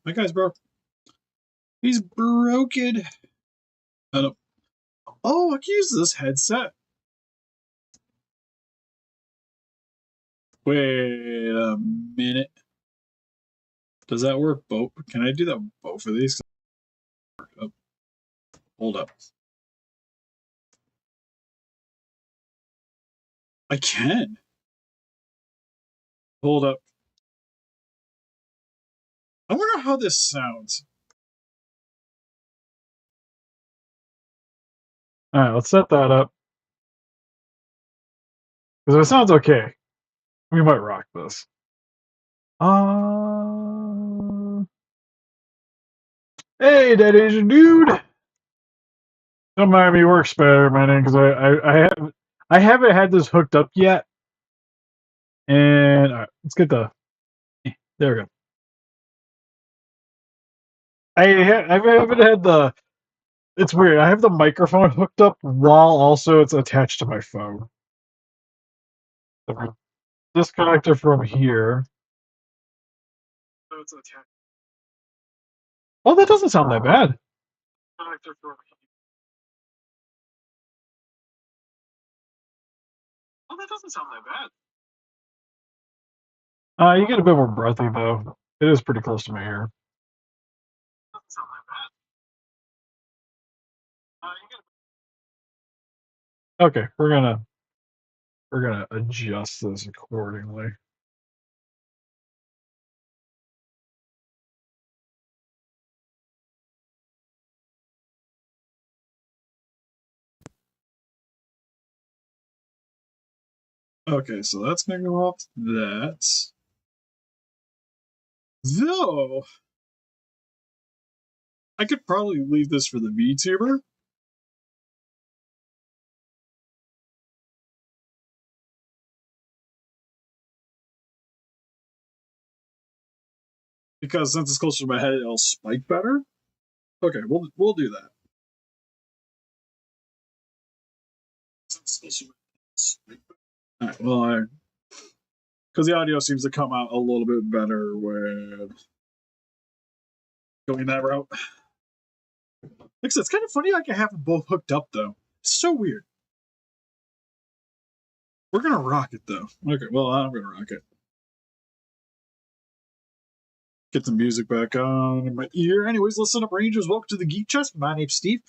My guy's broke. He's broken. I don't. Oh, I can use this headset. Wait a minute. Does that work both? Can I do that with both of these? Oh, hold up. I can. Hold up. I wonder how this sounds. Alright, let's set that up. Because if it sounds okay, we might rock this. Hey, that Asian dude! Don't mind me, we're experimenting because I haven't had this hooked up yet. And alright, let's get the there we go. I haven't had the. It's weird. I have the microphone hooked up while also it's attached to my phone. The disconnector from here. So it's attached. Oh, that doesn't sound that bad. Connector from here. Oh, that doesn't sound that bad. You get a bit more breathy though. It is pretty close to my ear. Doesn't sound that bad. Okay, we're gonna adjust this accordingly. Okay, so that's gonna go off that. Though I could probably leave this for the VTuber. Because since it's closer to my head, it'll spike better. Okay, we'll do that. All right, well, because the audio seems to come out a little bit better with going that route. Like I said, it's kind of funny I can have them both hooked up though. It's so weird. We're gonna rock it though. Okay, well I'm gonna rock it. Get the music back on in my ear. Anyways, listen up, Rangers. Welcome to the Geek Chest. My name's Steve.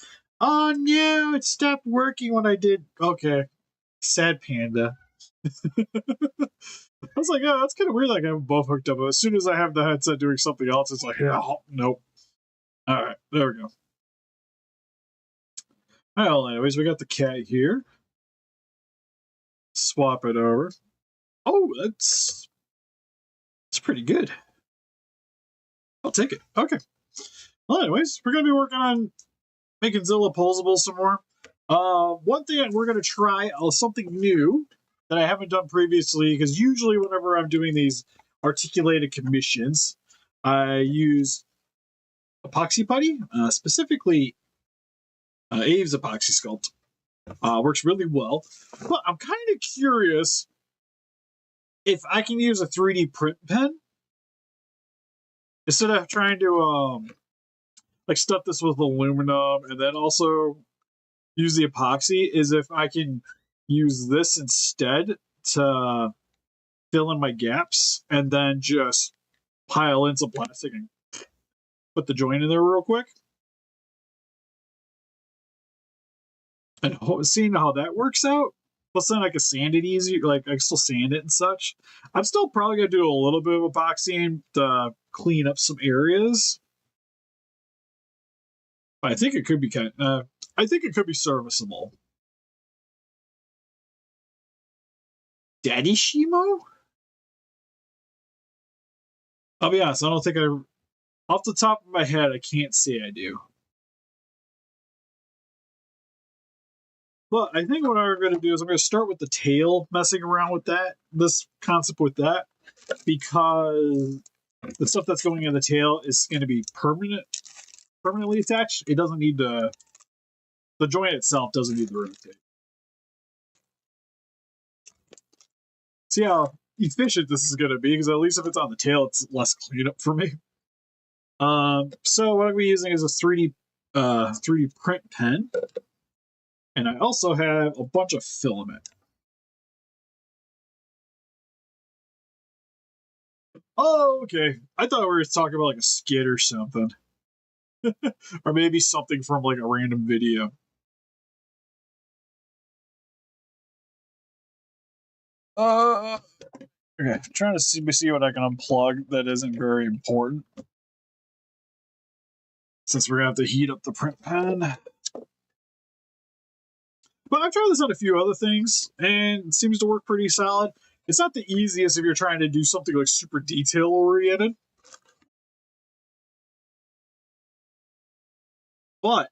Oh no, it stopped working when I did. Okay, sad panda. I was like, oh, that's kind of weird. Like I have them both hooked up. But as soon as I have the headset doing something else, it's like, yeah, nope. All right, there we go. Well, anyways, we got the cat here. Swap it over. Oh, that's pretty good. I'll take it. Okay. Well, anyways, we're gonna be working on making Zilla posable some more. One thing we're gonna try something new that I haven't done previously, because usually whenever I'm doing these articulated commissions, I use epoxy putty, specifically Abe's epoxy sculpt. Works really well, but I'm kind of curious if I can use a 3D print pen instead of trying to like stuff this with aluminum and then also use the epoxy, is if I can use this instead to fill in my gaps and then just pile in some plastic and put the joint in there real quick. And seeing how that works out. Plus then I can sand it easy, like I can still sand it and such. I'm still probably gonna do a little bit of epoxy to clean up some areas. But I think it could be I think it could be serviceable. Daddy Shimo? I'll be honest, I don't think off the top of my head, I can't say I do. But I think what I'm going to do is I'm going to start with the tail, messing around with this concept with that, because the stuff that's going in the tail is going to be permanently attached. It doesn't need the joint itself doesn't need to rotate. See how efficient this is going to be, because at least if it's on the tail, it's less cleanup for me. So what I'll be using is a 3D print pen, and I also have a bunch of filament. Oh, okay. I thought we were talking about like a skit or something, or maybe something from like a random video. Uh, okay. Trying to see what I can unplug that isn't very important, since we're gonna have to heat up the print pen. But I've tried this on a few other things, and it seems to work pretty solid. It's not the easiest if you're trying to do something like super detail oriented, but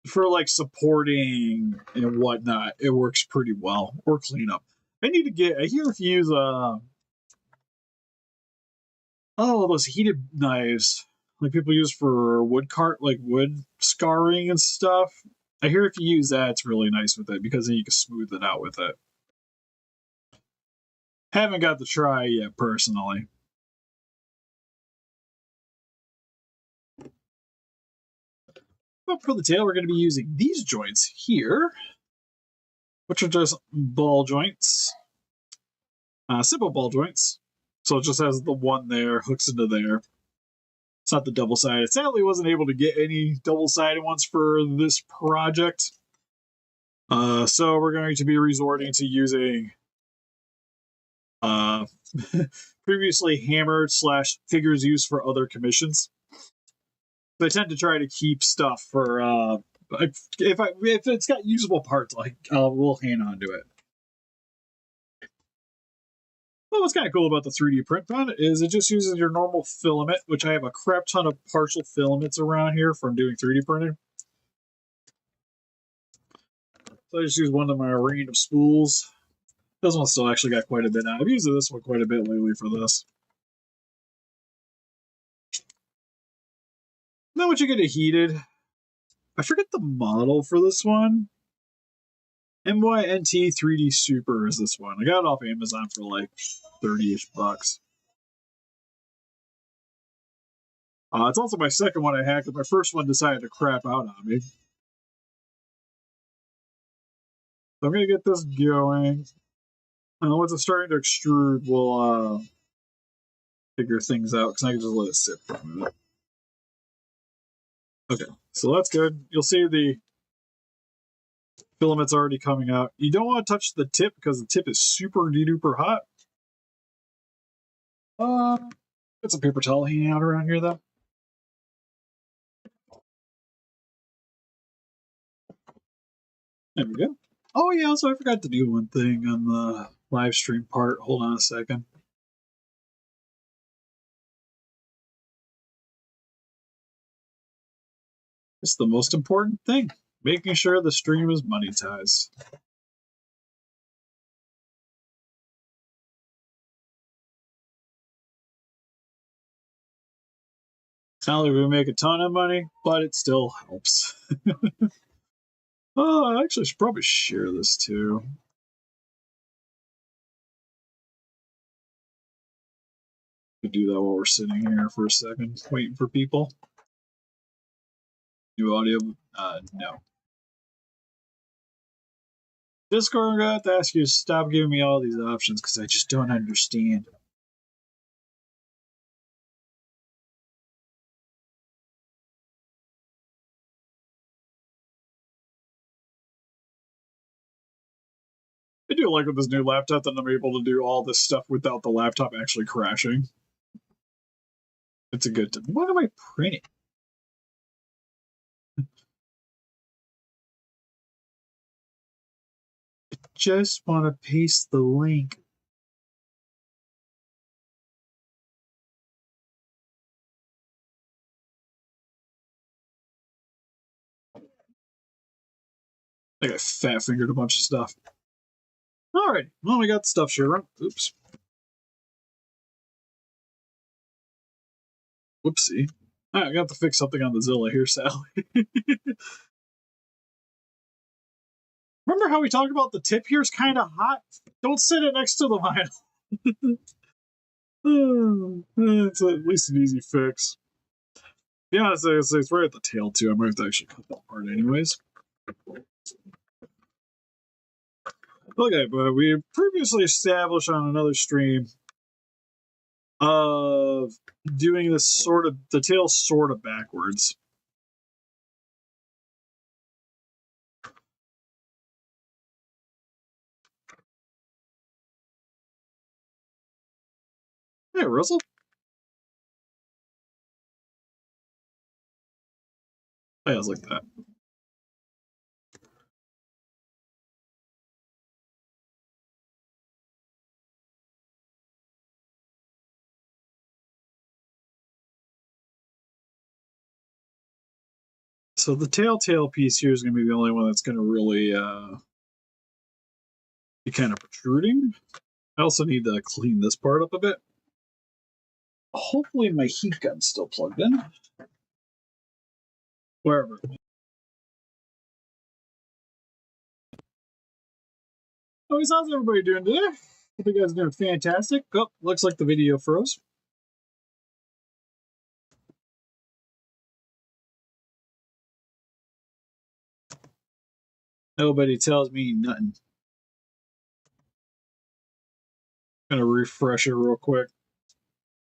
for like supporting and whatnot, it works pretty well. Or cleanup. I hear if you use those heated knives like people use for wood scarring and stuff. I hear if you use that, it's really nice with it because then you can smooth it out with it. Haven't got to try yet personally. But for the tail, we're going to be using these joints here, which are just ball joints, simple ball joints. So it just has the one there, hooks into there. It's not the double-sided. Sadly, wasn't able to get any double-sided ones for this project. So we're going to be resorting to using previously hammered / figures used for other commissions. So I tend to try to keep stuff for if it's got usable parts, we'll hang on to it. Well, what's kind of cool about the 3D print pen is it just uses your normal filament, which I have a crap ton of partial filaments around here from doing 3D printing. So I just use one of my random spools. This one still actually got quite a bit out. I've used this one quite a bit lately for this. Then once you get it heated, I forget the model for this one. MYNT 3D Super is this one. I got it off Amazon for like 30-ish bucks. It's also my second one I hacked, but my first one decided to crap out on me. So I'm going to get this going. And once it's starting to extrude, we'll figure things out, because I can just let it sit for a minute. Okay, so that's good. You'll see the filament's already coming out. You don't want to touch the tip, because the tip is super duper hot. Got some paper towel hanging out around here, though. There we go. Oh, yeah, so I forgot to do one thing on the live stream part. Hold on a second. It's the most important thing. Making sure the stream is monetized. It's not like we make a ton of money, but it still helps. Oh, I actually should probably share this too. Could do that while we're sitting here for a second, waiting for people. New audio? No. Discord, I'm gonna have to ask you to stop giving me all these options because I just don't understand. I do like with this new laptop that I'm able to do all this stuff without the laptop actually crashing. It's a good. What am I printing? I just want to paste the link. I got fat fingered a bunch of stuff. Alright, well, we got the stuff sharing. Oops. Whoopsie. Alright, I got to fix something on the Zilla here, Sally. Remember how we talked about the tip here is kind of hot? Don't sit it next to the vinyl. It's at least an easy fix. Yeah, it's right at the tail too. I might have to actually cut that part anyways. Okay, but we previously established on another stream of doing this sort of the tail sort of backwards. Hey, Russell. I was like that. So the tail piece here is going to be the only one that's going to really be kind of protruding. I also need to clean this part up a bit. Hopefully my heat gun's still plugged in. Wherever. Anyways, how's everybody doing today? Hope you guys are doing fantastic. Oh, looks like the video froze. Nobody tells me nothing. Gonna refresh it real quick.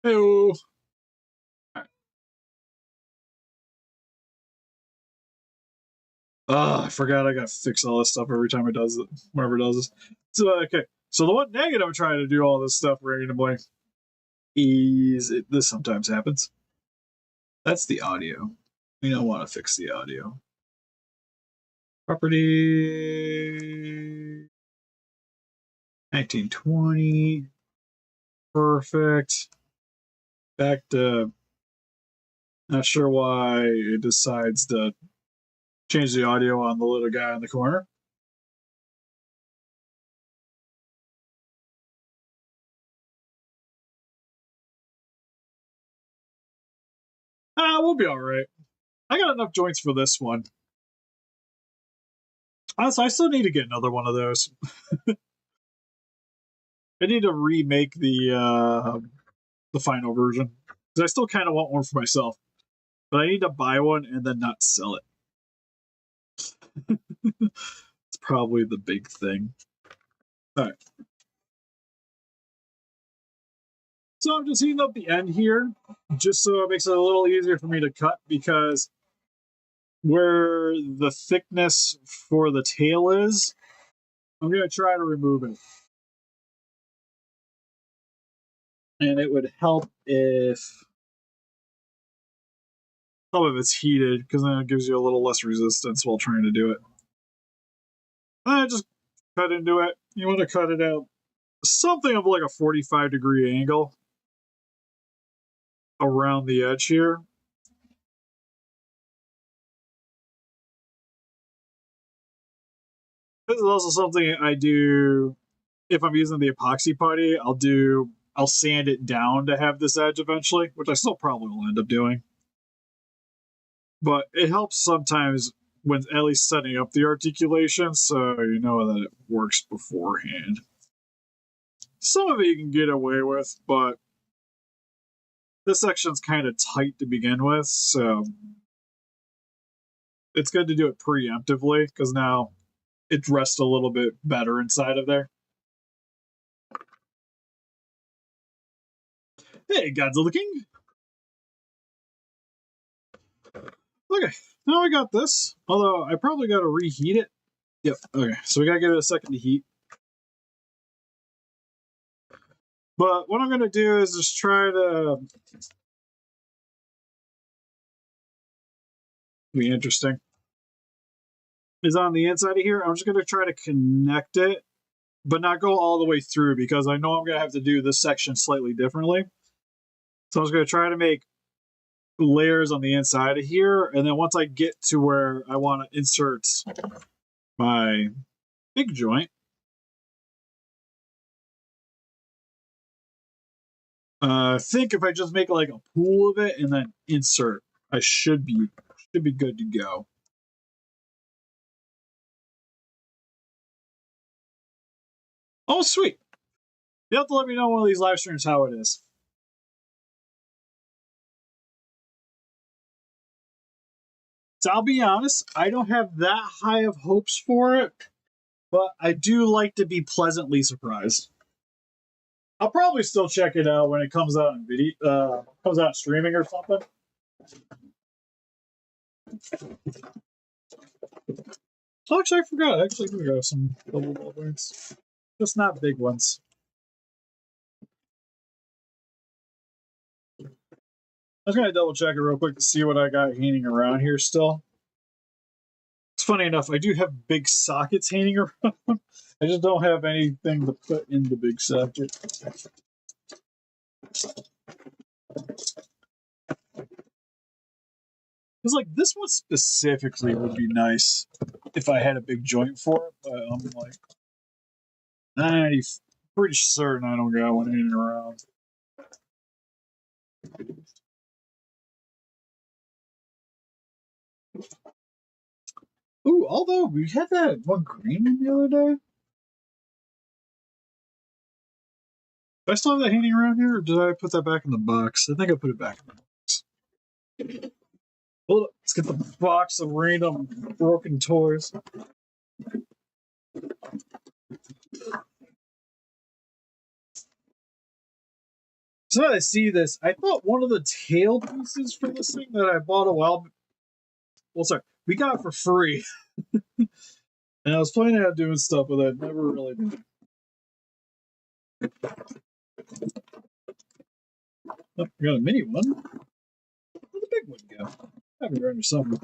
Hey-o. I forgot I gotta fix all this stuff every time it does it. Whenever it does this. So okay. So the one negative of trying to do all this stuff randomly is this sometimes happens. That's the audio. We don't want to fix the audio. Property 1920. Perfect. Back to not sure why it decides to change the audio on the little guy in the corner. We'll be all right. I got enough joints for this one. Honestly, I still need to get another one of those. I need to remake the final version because I still kind of want one for myself, but I need to buy one and then not sell it. It's probably the big thing. All right. So I'm just heating up the end here, just so it makes it a little easier for me to cut because where the thickness for the tail is, I'm going to try to remove it. And it would help if some of it's heated because then it gives you a little less resistance while trying to do it. Just cut into it. You want to cut it out something of like a 45-degree angle around the edge here. This is also something I do if I'm using the epoxy putty. I'll sand it down to have this edge eventually, which I still probably will end up doing. But it helps sometimes when at least setting up the articulation so you know that it works beforehand. Some of it you can get away with, but this section's kind of tight to begin with, so it's good to do it preemptively because now it rests a little bit better inside of there. Hey, Godzilla King. Okay, now I got this. Although I probably got to reheat it. Yep. Okay, so we gotta give it a second to heat. But what I'm gonna do is just try to be interesting. Is on the inside of here. I'm just gonna try to connect it, but not go all the way through because I know I'm gonna have to do this section slightly differently. So I'm just gonna try to make layers on the inside of here, and then once I get to where I want to insert my big joint, I think if I just make like a pool of it and then insert, I should be good to go. Oh, sweet! You have to let me know one of these live streams how it is. I'll be honest, I don't have that high of hopes for it, but I do like to be pleasantly surprised. I'll probably still check it out when it comes out in video, comes out streaming or something. Oh, actually, I forgot. Actually, we got some double ball points, just not big ones. I was gonna double check it real quick to see what I got hanging around here still. It's funny enough, I do have big sockets hanging around. I just don't have anything to put in the big socket. Because, like, this one specifically would be nice if I had a big joint for it, but I'm like, 90, pretty certain I don't got one hanging around. Ooh, although we had that one green one the other day. Do I still have that hanging around here, or did I put that back in the box? I think I put it back in the box. Hold up, let's get the box of random broken toys. So now I see this, I thought one of the tail pieces for this thing that I bought a while, well, sorry, we got for free. And I was planning on doing stuff with it, never really did. Oh, we got a mini one. Where'd the big one go? I have it around here somewhere.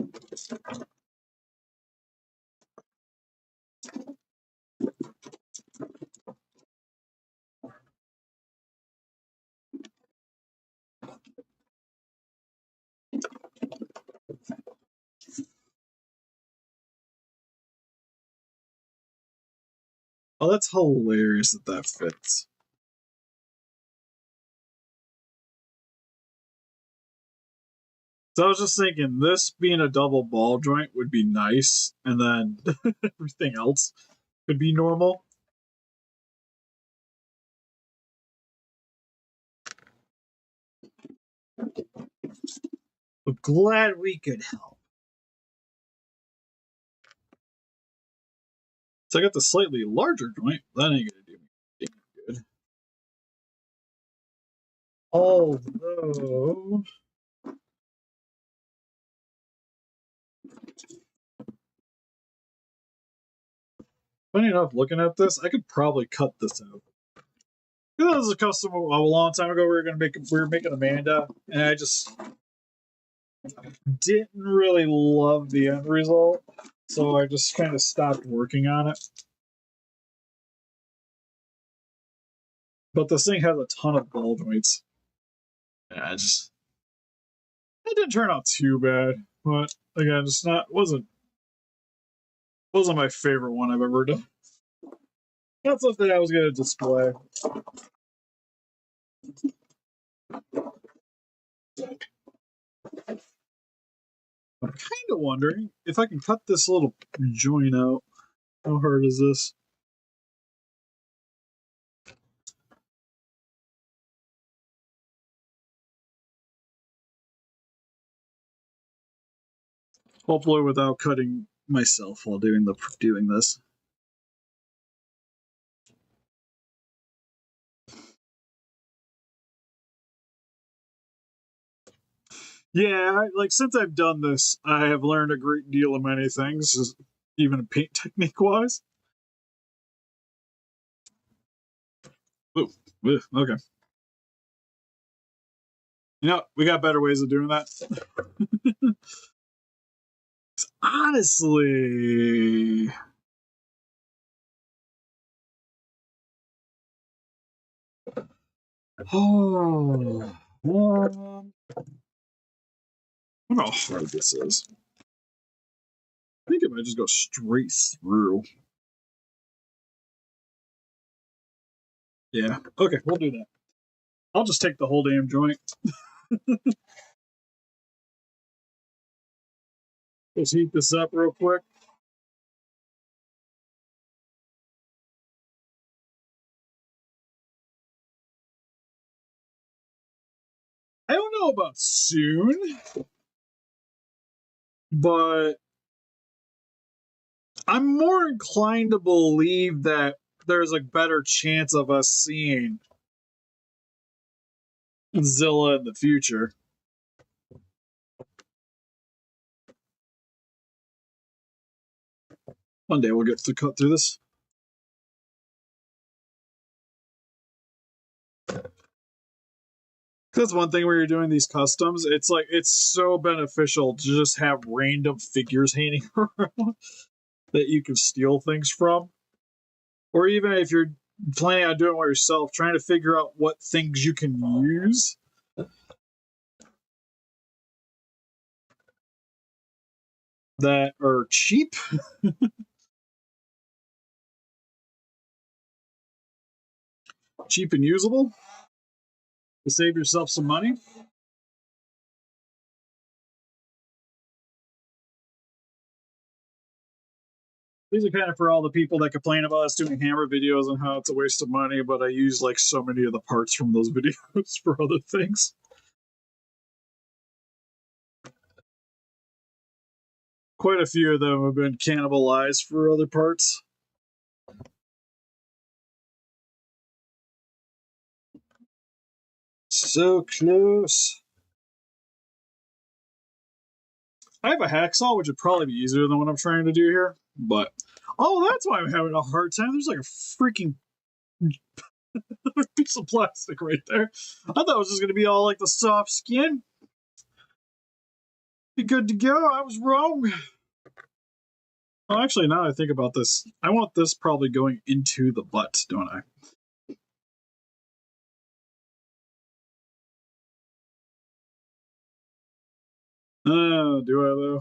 Oh, that's hilarious that that fits. So I was just thinking, this being a double ball joint would be nice, and then everything else could be normal. But glad we could help. So I got the slightly larger joint. That ain't gonna do me good. Although, funny enough, looking at this, I could probably cut this out. That was a custom a long time ago. We were making Amanda, and I just didn't really love the end result, so I just kind of stopped working on it. But this thing has a ton of ball joints. Yeah, it didn't turn out too bad, but again, just wasn't my favorite one I've ever done. Not something I was gonna display. I'm kind of wondering if I can cut this little joint out. How hard is this? Hopefully without cutting myself while doing this. Yeah, like since I've done this, I have learned a great deal of many things, even paint technique wise. Ooh, okay. You know, we got better ways of doing that. Honestly, oh, I don't know how hard this is. I think it might just go straight through. Yeah. Okay, we'll do that. I'll just take the whole damn joint. Let's heat this up real quick. I don't know about soon. but I'm more inclined to believe that there's a better chance of us seeing Zilla in the future. One day we'll get to cut through this. That's one thing where you're doing these customs. It's like it's so beneficial to just have random figures hanging around that you can steal things from. Or even if you're planning on doing it yourself, trying to figure out what things you can use that are cheap. Cheap and usable to save yourself some money. These are kind of for all the people that complain about us doing hammer videos and how it's a waste of money, but I use like so many of the parts from those videos for other things. Quite a few of them have been cannibalized for other parts. So close. I have a hacksaw, which would probably be easier than what I'm trying to do here, but oh, that's why I'm having a hard time. There's like a freaking piece of plastic right there. I thought it was just going to be all like the soft skin. Be good to go. I was wrong. Well, actually, now that I think about this, I want this probably going into the butt, don't I? Do I though?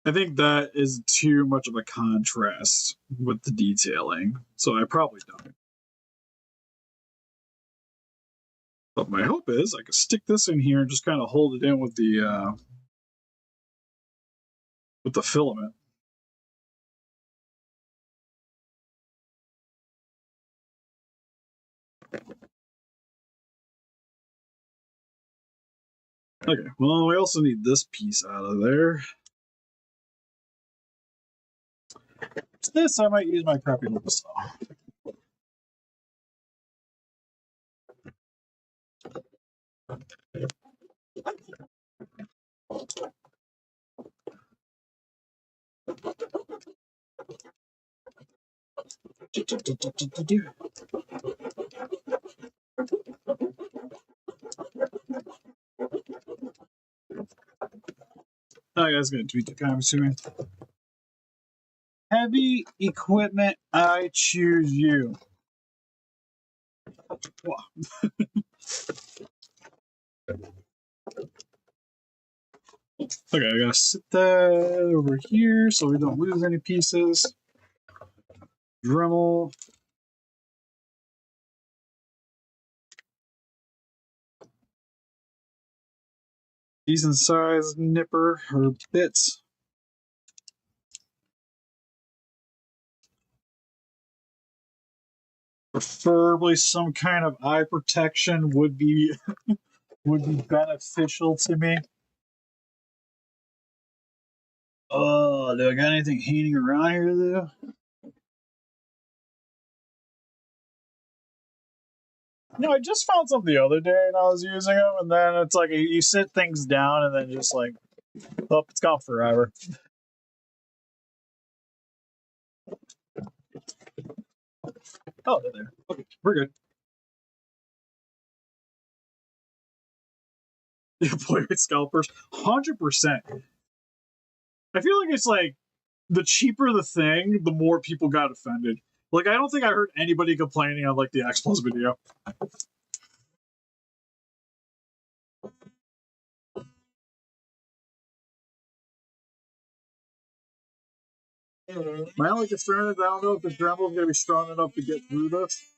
I think that is too much of a contrast with the detailing, so I probably don't. But my hope is I can stick this in here and just kind of hold it in with the filament. Okay, well, we also need this piece out of there. This I might use my crappy little saw. Oh, that's gonna tweet the comments to me. Heavy equipment, I choose you. Okay, I gotta sit that over here so we don't lose any pieces. Dremel. Decent size nipper or bits. Preferably some kind of eye protection would be beneficial to me. Oh, do I got anything hanging around here though? No, I just found some the other day and I was using them, and then it's like you sit things down and then just like, oh, it's gone forever. Oh, they're there. Okay, we're good. Employment scalpers, 100%. I feel like it's like the cheaper the thing, the more people got offended. Like I don't think I heard anybody complaining on like the X Plus video. My only concern is I don't know if the Dremel is going to be strong enough to get through this.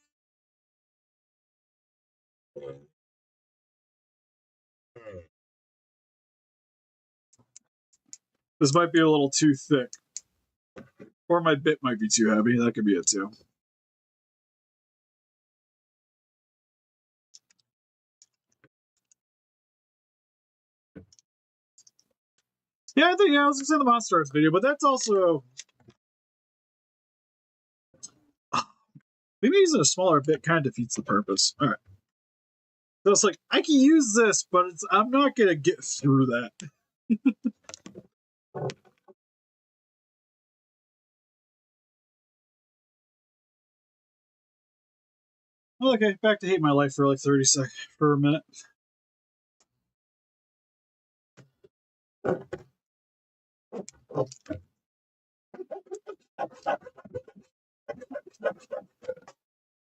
This might be a little too thick. Or my bit might be too heavy. That could be it too. Yeah, I think I was gonna say the Monster Arts video, but that's also maybe using a smaller bit kind of defeats the purpose. All right. So it's like I can use this, but I'm not gonna get through that. Okay, back to hate my life for like 30 seconds for a minute.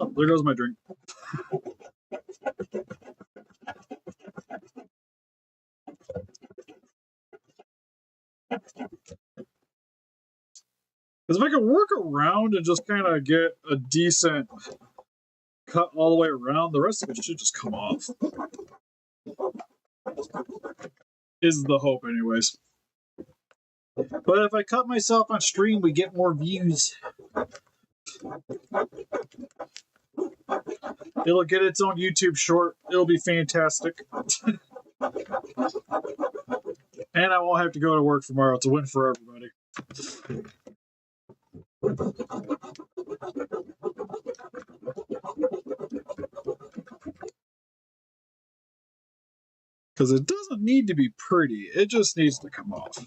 Oh, there goes my drink. Because if I can work around and just kind of get a decent cut all the way around, the rest of it should just come off. Is the hope, anyways. But if I cut myself on stream, we get more views. It'll get its own YouTube short. It'll be fantastic. And I won't have to go to work tomorrow. It's a win for everybody. Because it doesn't need to be pretty. It just needs to come off.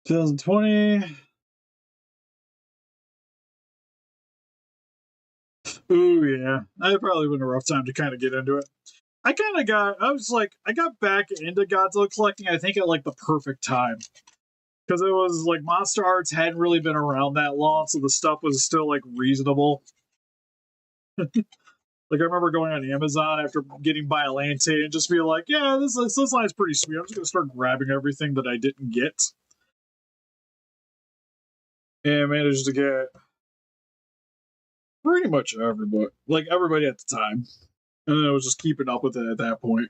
$2020. Ooh, yeah. That probably been a rough time to kind of get into it. I got back into Godzilla collecting, I think, at like the perfect time. Because it was like Monster Arts hadn't really been around that long, so the stuff was still like reasonable. Like I remember going on Amazon after getting Biolante and just being like, yeah, this line's pretty sweet. I'm just gonna start grabbing everything that I didn't get. And managed to get pretty much everybody at the time. And then I was just keeping up with it at that point.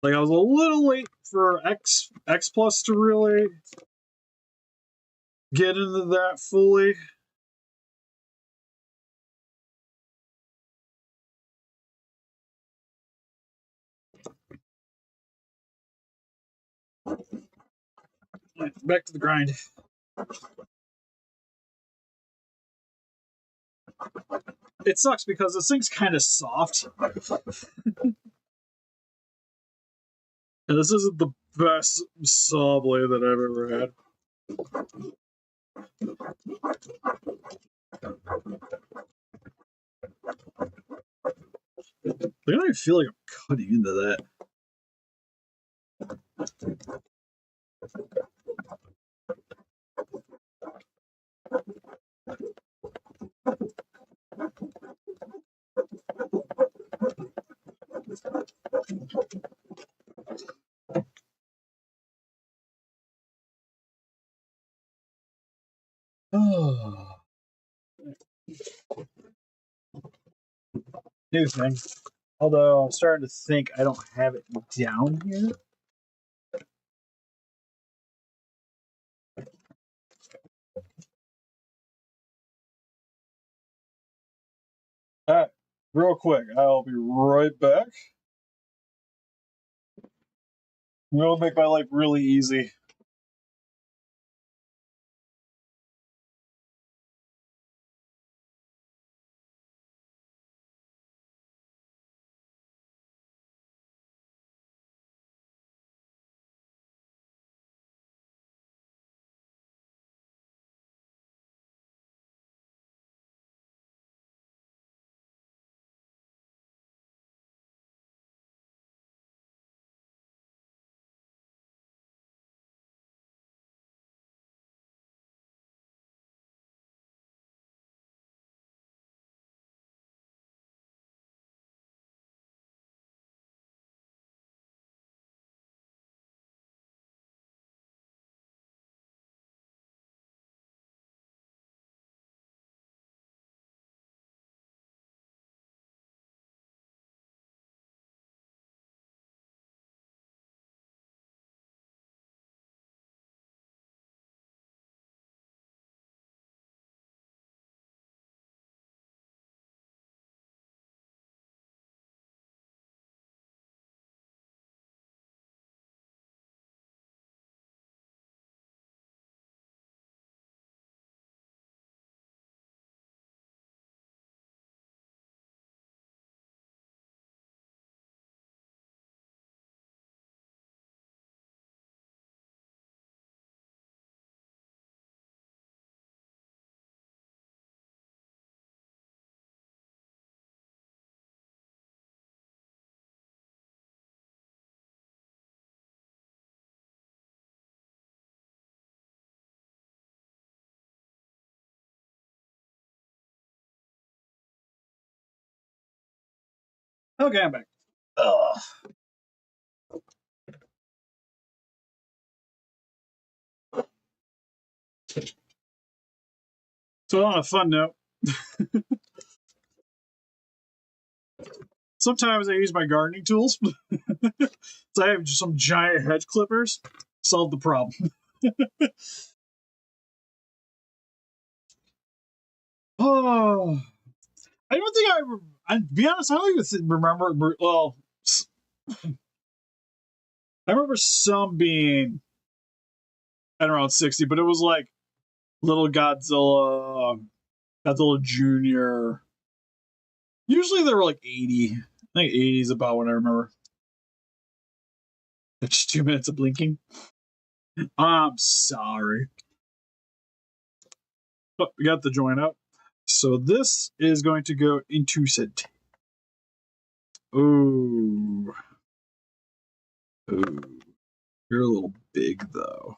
Like I was a little late for X Plus to really get into that fully. Back to the grind. It sucks because this thing's kind of soft. And this isn't the best saw blade that I've ever had. I don't even feel like I'm cutting into that. New thing. Although I'm starting to think I don't have it down here. Alright, real quick, I'll be right back. It'll make my life really easy. Okay, I'm back. Ugh. So on a fun note, sometimes I use my gardening tools. So I have just some giant hedge clippers. Solve the problem. Oh, I don't think I be honest, I don't even remember. Well, I remember some being at around 60, but it was like Little Godzilla, Godzilla Jr. Usually they were like 80. I think 80 is about what I remember. That's just 2 minutes of blinking. I'm sorry. Oh, we got the joint up. So this is going to go into set. Ooh. Ooh. You're a little big though.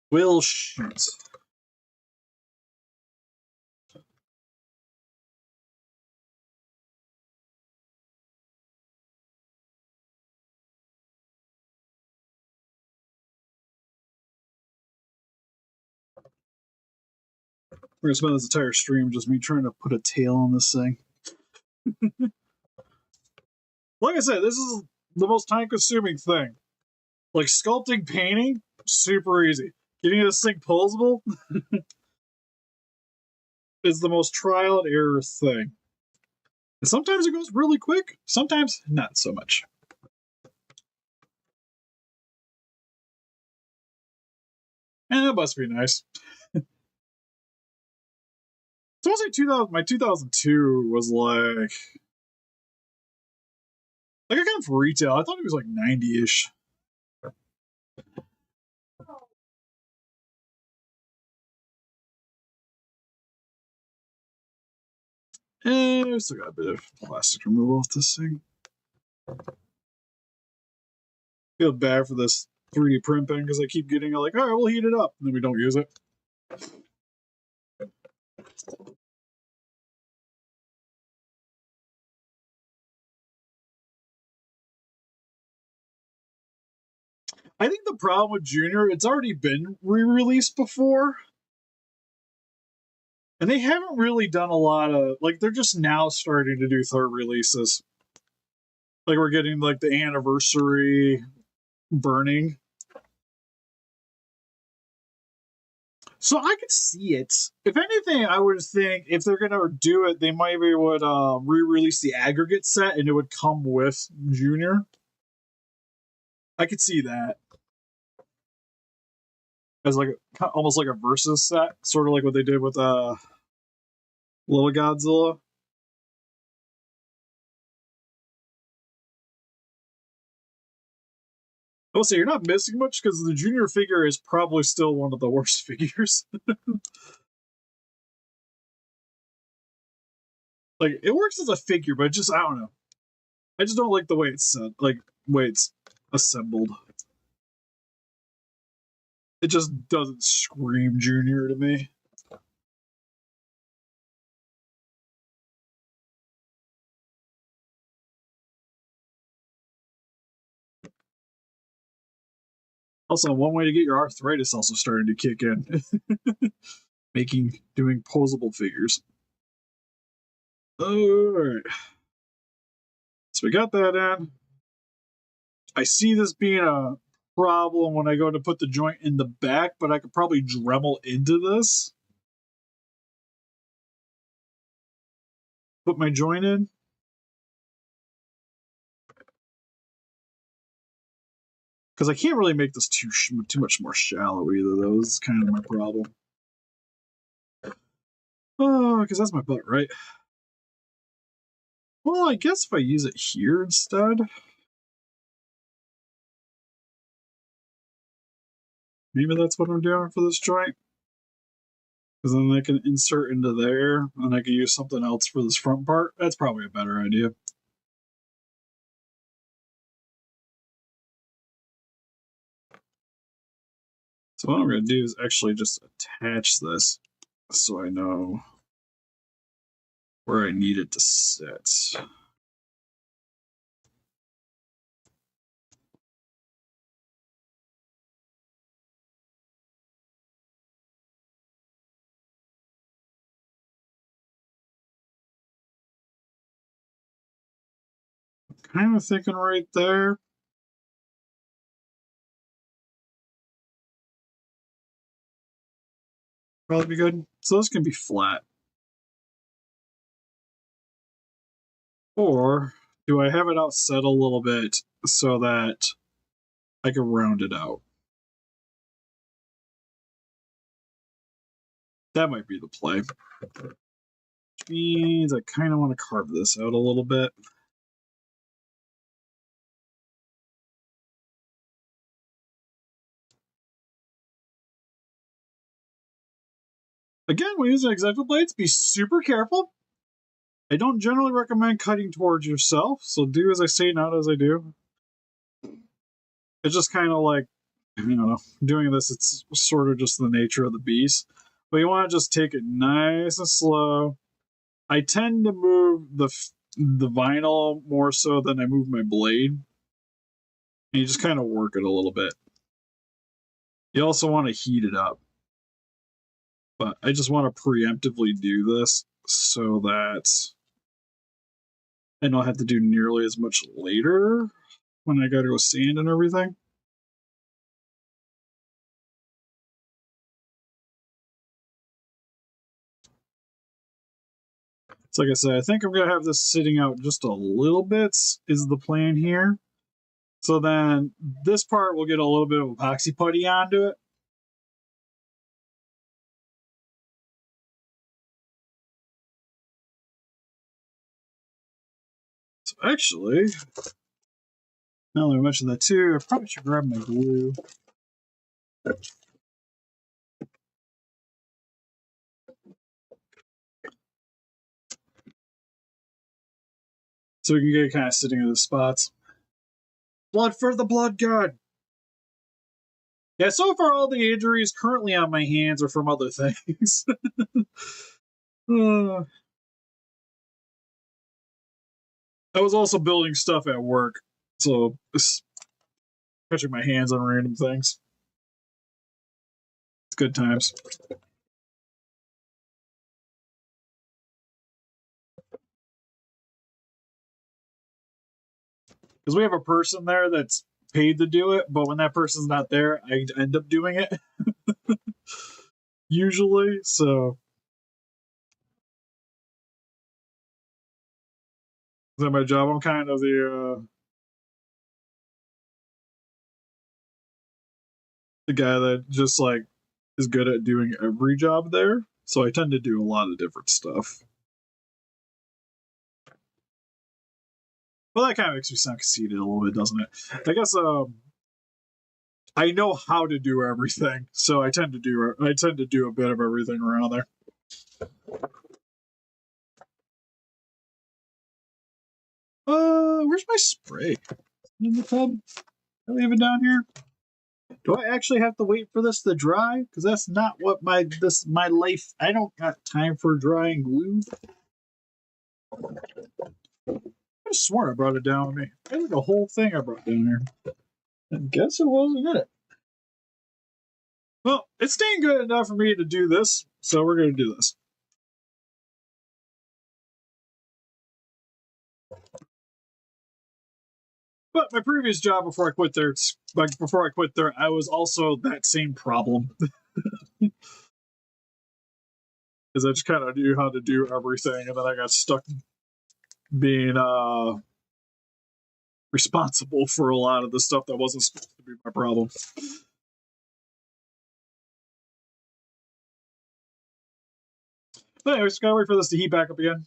Will shoot. We're gonna spend this entire stream just me trying to put a tail on this thing. Like I said, this is the most time-consuming thing. Like sculpting, painting, super easy. Getting this thing posable is the most trial and error thing. And sometimes it goes really quick, sometimes not so much. And that must be nice. So I'll say 2000. My 2002 was like I got it for retail. I thought it was like 90-ish. And I still got a bit of plastic removal off this thing. Feel bad for this 3D printing because I keep getting like, all right, we'll heat it up, and then we don't use it. I think the problem with Junior, it's already been re-released before. And they haven't really done a lot of like they're just now starting to do third releases. Like we're getting like the anniversary burning. So I could see it. If anything, I would think if they're gonna do it, they maybe would re-release the aggregate set and it would come with Junior. I could see that as like almost like a versus set, sort of like what they did with Little Godzilla. I will say you're not missing much because the Junior figure is probably still one of the worst figures. Like it works as a figure, but just I don't know. I just don't like the way it's set, like way it's assembled. It just doesn't scream Junior to me. Also, one way to get your arthritis also starting to kick in. Doing posable figures. Alright. So we got that in. I see this being a problem when I go to put the joint in the back, but I could probably Dremel into this. Put my joint in. Because I can't really make this too much more shallow either, though. This is kind of my problem. Oh, because that's my butt, right? Well, I guess if I use it here instead. Maybe that's what I'm doing for this joint. Because then I can insert into there, and I can use something else for this front part. That's probably a better idea. So what I'm going to do is actually just attach this so I know where I need it to sit. Kind of thinking right there. Probably be good. So this can be flat. Or do I have it outset a little bit so that I can round it out? That might be the play. Which means I kind of want to carve this out a little bit. Again, when using X-Acto blades, be super careful. I don't generally recommend cutting towards yourself, so do as I say, not as I do. It's just kind of like, you know, doing this, it's sort of just the nature of the beast. But you want to just take it nice and slow. I tend to move the vinyl more so than I move my blade. And you just kind of work it a little bit. You also want to heat it up. But I just want to preemptively do this so that I don't have to do nearly as much later when I got to go sand and everything. So like I said, I think I'm going to have this sitting out just a little bit is the plan here. So then this part will get a little bit of epoxy putty onto it. So actually, now that I mentioned that too, I probably should grab my glue. So we can get it kind of sitting in the spots. Blood for the blood god! Yeah, so far all the injuries currently on my hands are from other things. I was also building stuff at work, so just catching my hands on random things. It's good times. Because we have a person there that's paid to do it, but when that person's not there, I end up doing it. Usually, so is that my job? I'm kind of the guy that just like is good at doing every job there. So I tend to do a lot of different stuff. Well, that kind of makes me sound conceited a little bit, doesn't it? I guess I know how to do everything, so I tend to do a bit of everything around there. Where's my spray? In the tub? I leave it down here. Do I actually have to wait for this to dry? Because that's not what my life. I don't got time for drying glue. I swear I brought it down with me. There's like a whole thing I brought down here. I guess it wasn't in it. Well, it's staying good enough for me to do this, so we're going to do this. But my previous job before I quit there, I was also that same problem. Because I just kind of knew how to do everything, and then I got stuck being responsible for a lot of the stuff that wasn't supposed to be my problem. But anyways, gotta wait for this to heat back up again.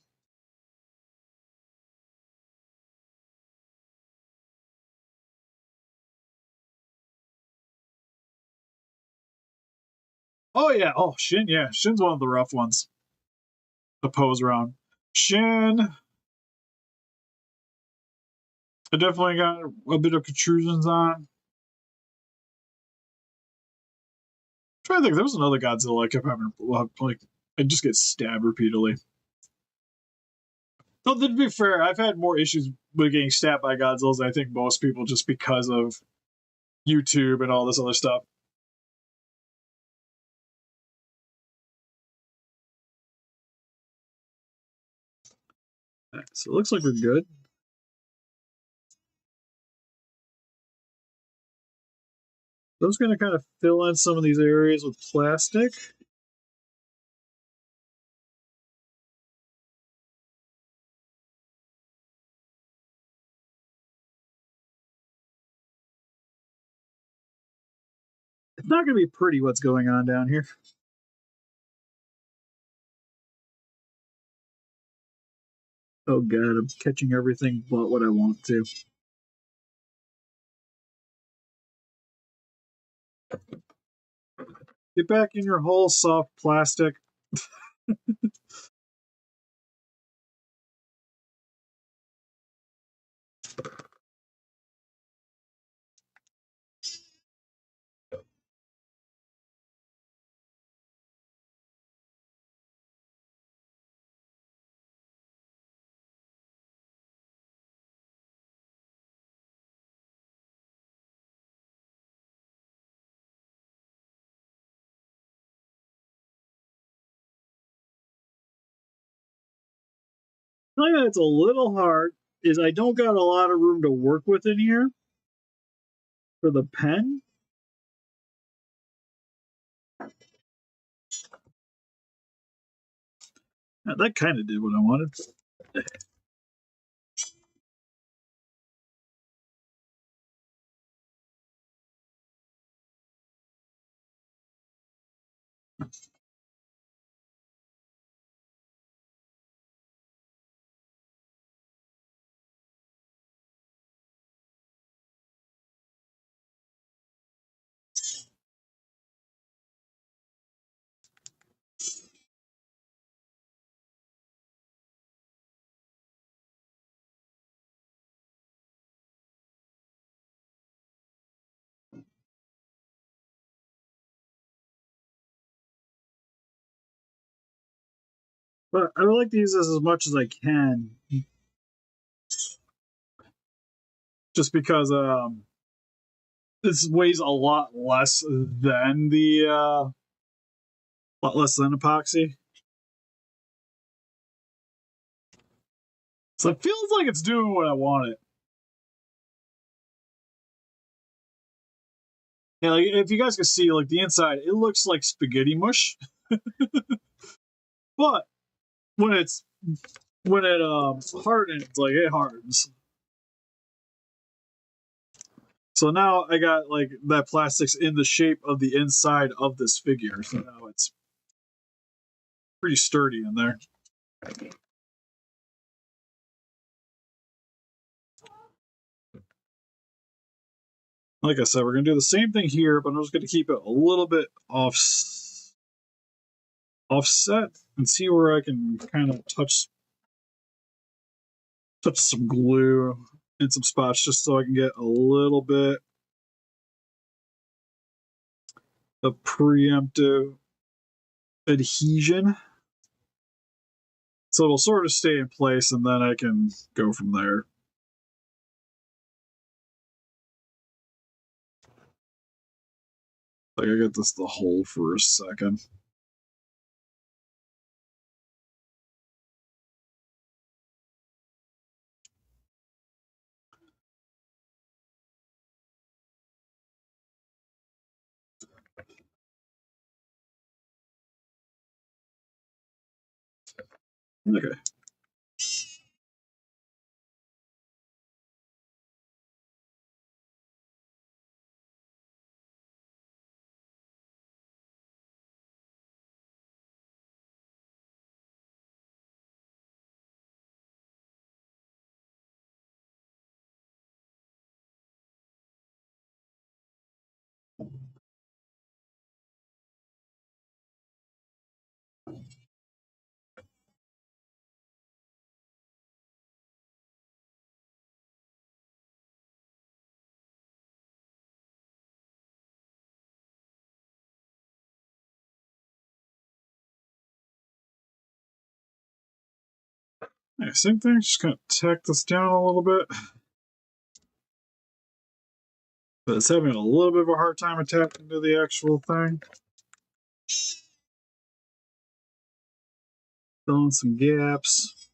Oh yeah, oh Shin, yeah, Shin's one of the rough ones to pose around. Shin, I definitely got a bit of protrusions on. trying to think, there was another Godzilla I kept having, like, I just get stabbed repeatedly. So, to be fair, I've had more issues with getting stabbed by Godzillas than I think most people just because of YouTube and all this other stuff. So it looks like we're good. I'm just going to kind of fill in some of these areas with plastic. It's not going to be pretty what's going on down here. Oh god, I'm catching everything but what I want to. Get back in your hole, soft plastic. The thing that's a little hard is I don't got a lot of room to work with in here for the pen. That kind of did what I wanted. But I would like to use this as much as I can. Just because this weighs a lot less than the lot less than epoxy. So it feels like it's doing what I want it. Yeah, like if you guys can see, like the inside, it looks like spaghetti mush. But when it's when it hardens, like it hardens. So now I got like that plastic's in the shape of the inside of this figure. So now it's pretty sturdy in there. Like I said, we're gonna do the same thing here, but I'm just gonna keep it a little bit offset and see where I can kind of touch some glue in some spots just so I can get a little bit of preemptive adhesion. So it'll sort of stay in place and then I can go from there. Like I get this the hole for a second. Okay. Yeah, same thing. Just kind of tack this down a little bit. But it's having a little bit of a hard time attaching to the actual thing. Filling some gaps.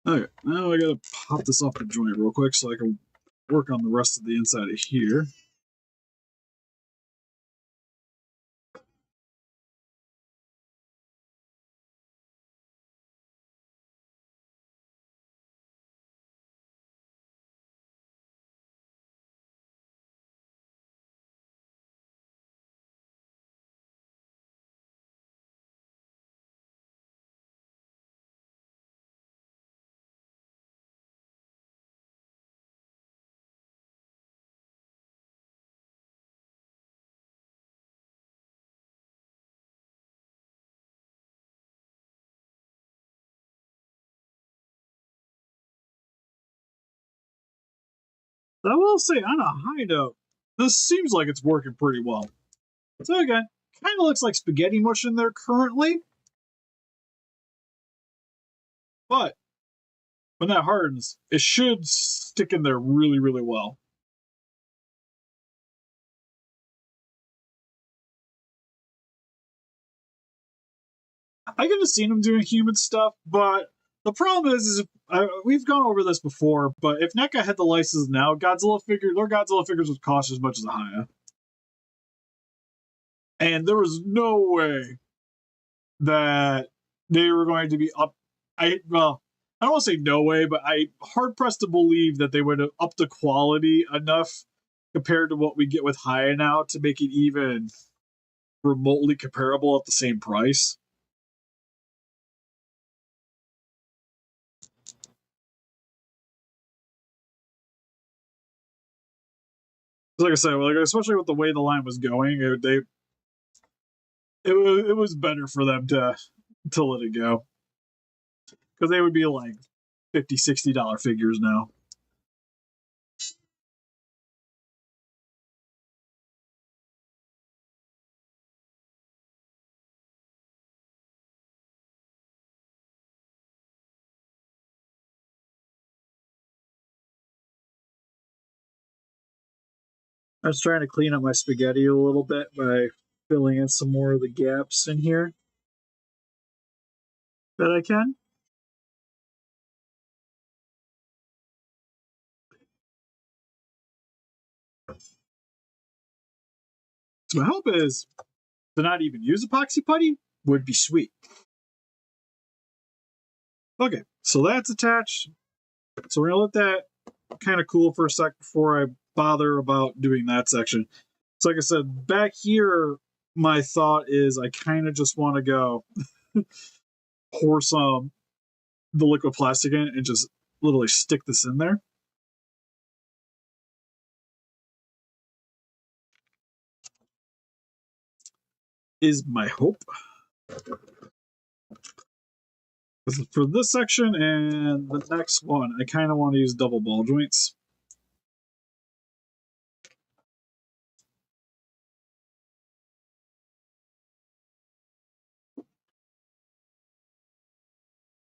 Okay, now I gotta pop this off the joint real quick so I can work on the rest of the inside of here. But I will say, on a high note, this seems like it's working pretty well. So again, kind of looks like spaghetti mush in there currently, but when that hardens, it should stick in there really, really well. I could have seen them doing human stuff, but the problem is we've gone over this before. But if NECA had the license now, their Godzilla figures would cost as much as a Haya, and there was no way that they were going to be up. I don't want to say no way, but I hard pressed to believe that they would have upped the quality enough compared to what we get with Haya now to make it even remotely comparable at the same price. Like I said, especially with the way the line was going, it was better for them to let it go, because they would be like $50-$60 figures now. I was trying to clean up my spaghetti a little bit by filling in some more of the gaps in here that I can. So my hope is to not even use epoxy putty would be sweet. Okay, so that's attached. So we're gonna let that kind of cool for a sec before I bother about doing that section. So like I said, back here, my thought is I kind of just want to go pour some the liquid plastic in and just literally stick this in there. Is my hope. For this section and the next one, I kind of want to use double ball joints.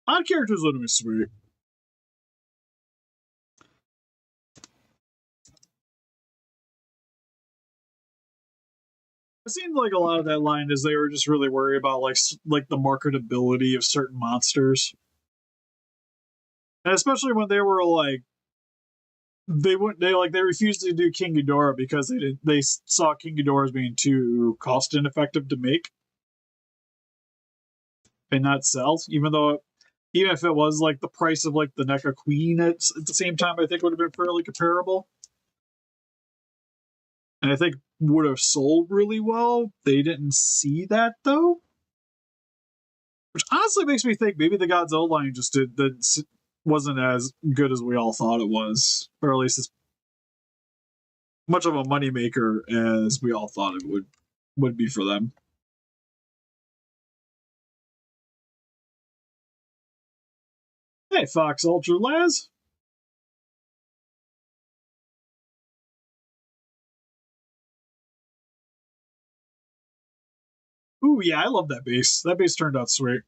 Odd characters would be sweet. It seemed like a lot of that line is they were just really worried about like the marketability of certain monsters, and especially when they were like they refused to do King Ghidorah because they saw King Ghidorah as being too cost ineffective to make and not sell, even if it was like the price of like the NECA Queen at the same time, I think would have been fairly comparable. And I think would have sold really well. They didn't see that though, which honestly makes me think maybe the Godzilla line just did. wasn't as good as we all thought it was, or at least as much of a moneymaker as we all thought it would be for them. Hey, Fox Ultra Laz. Ooh, yeah, I love that base. That base turned out sweet.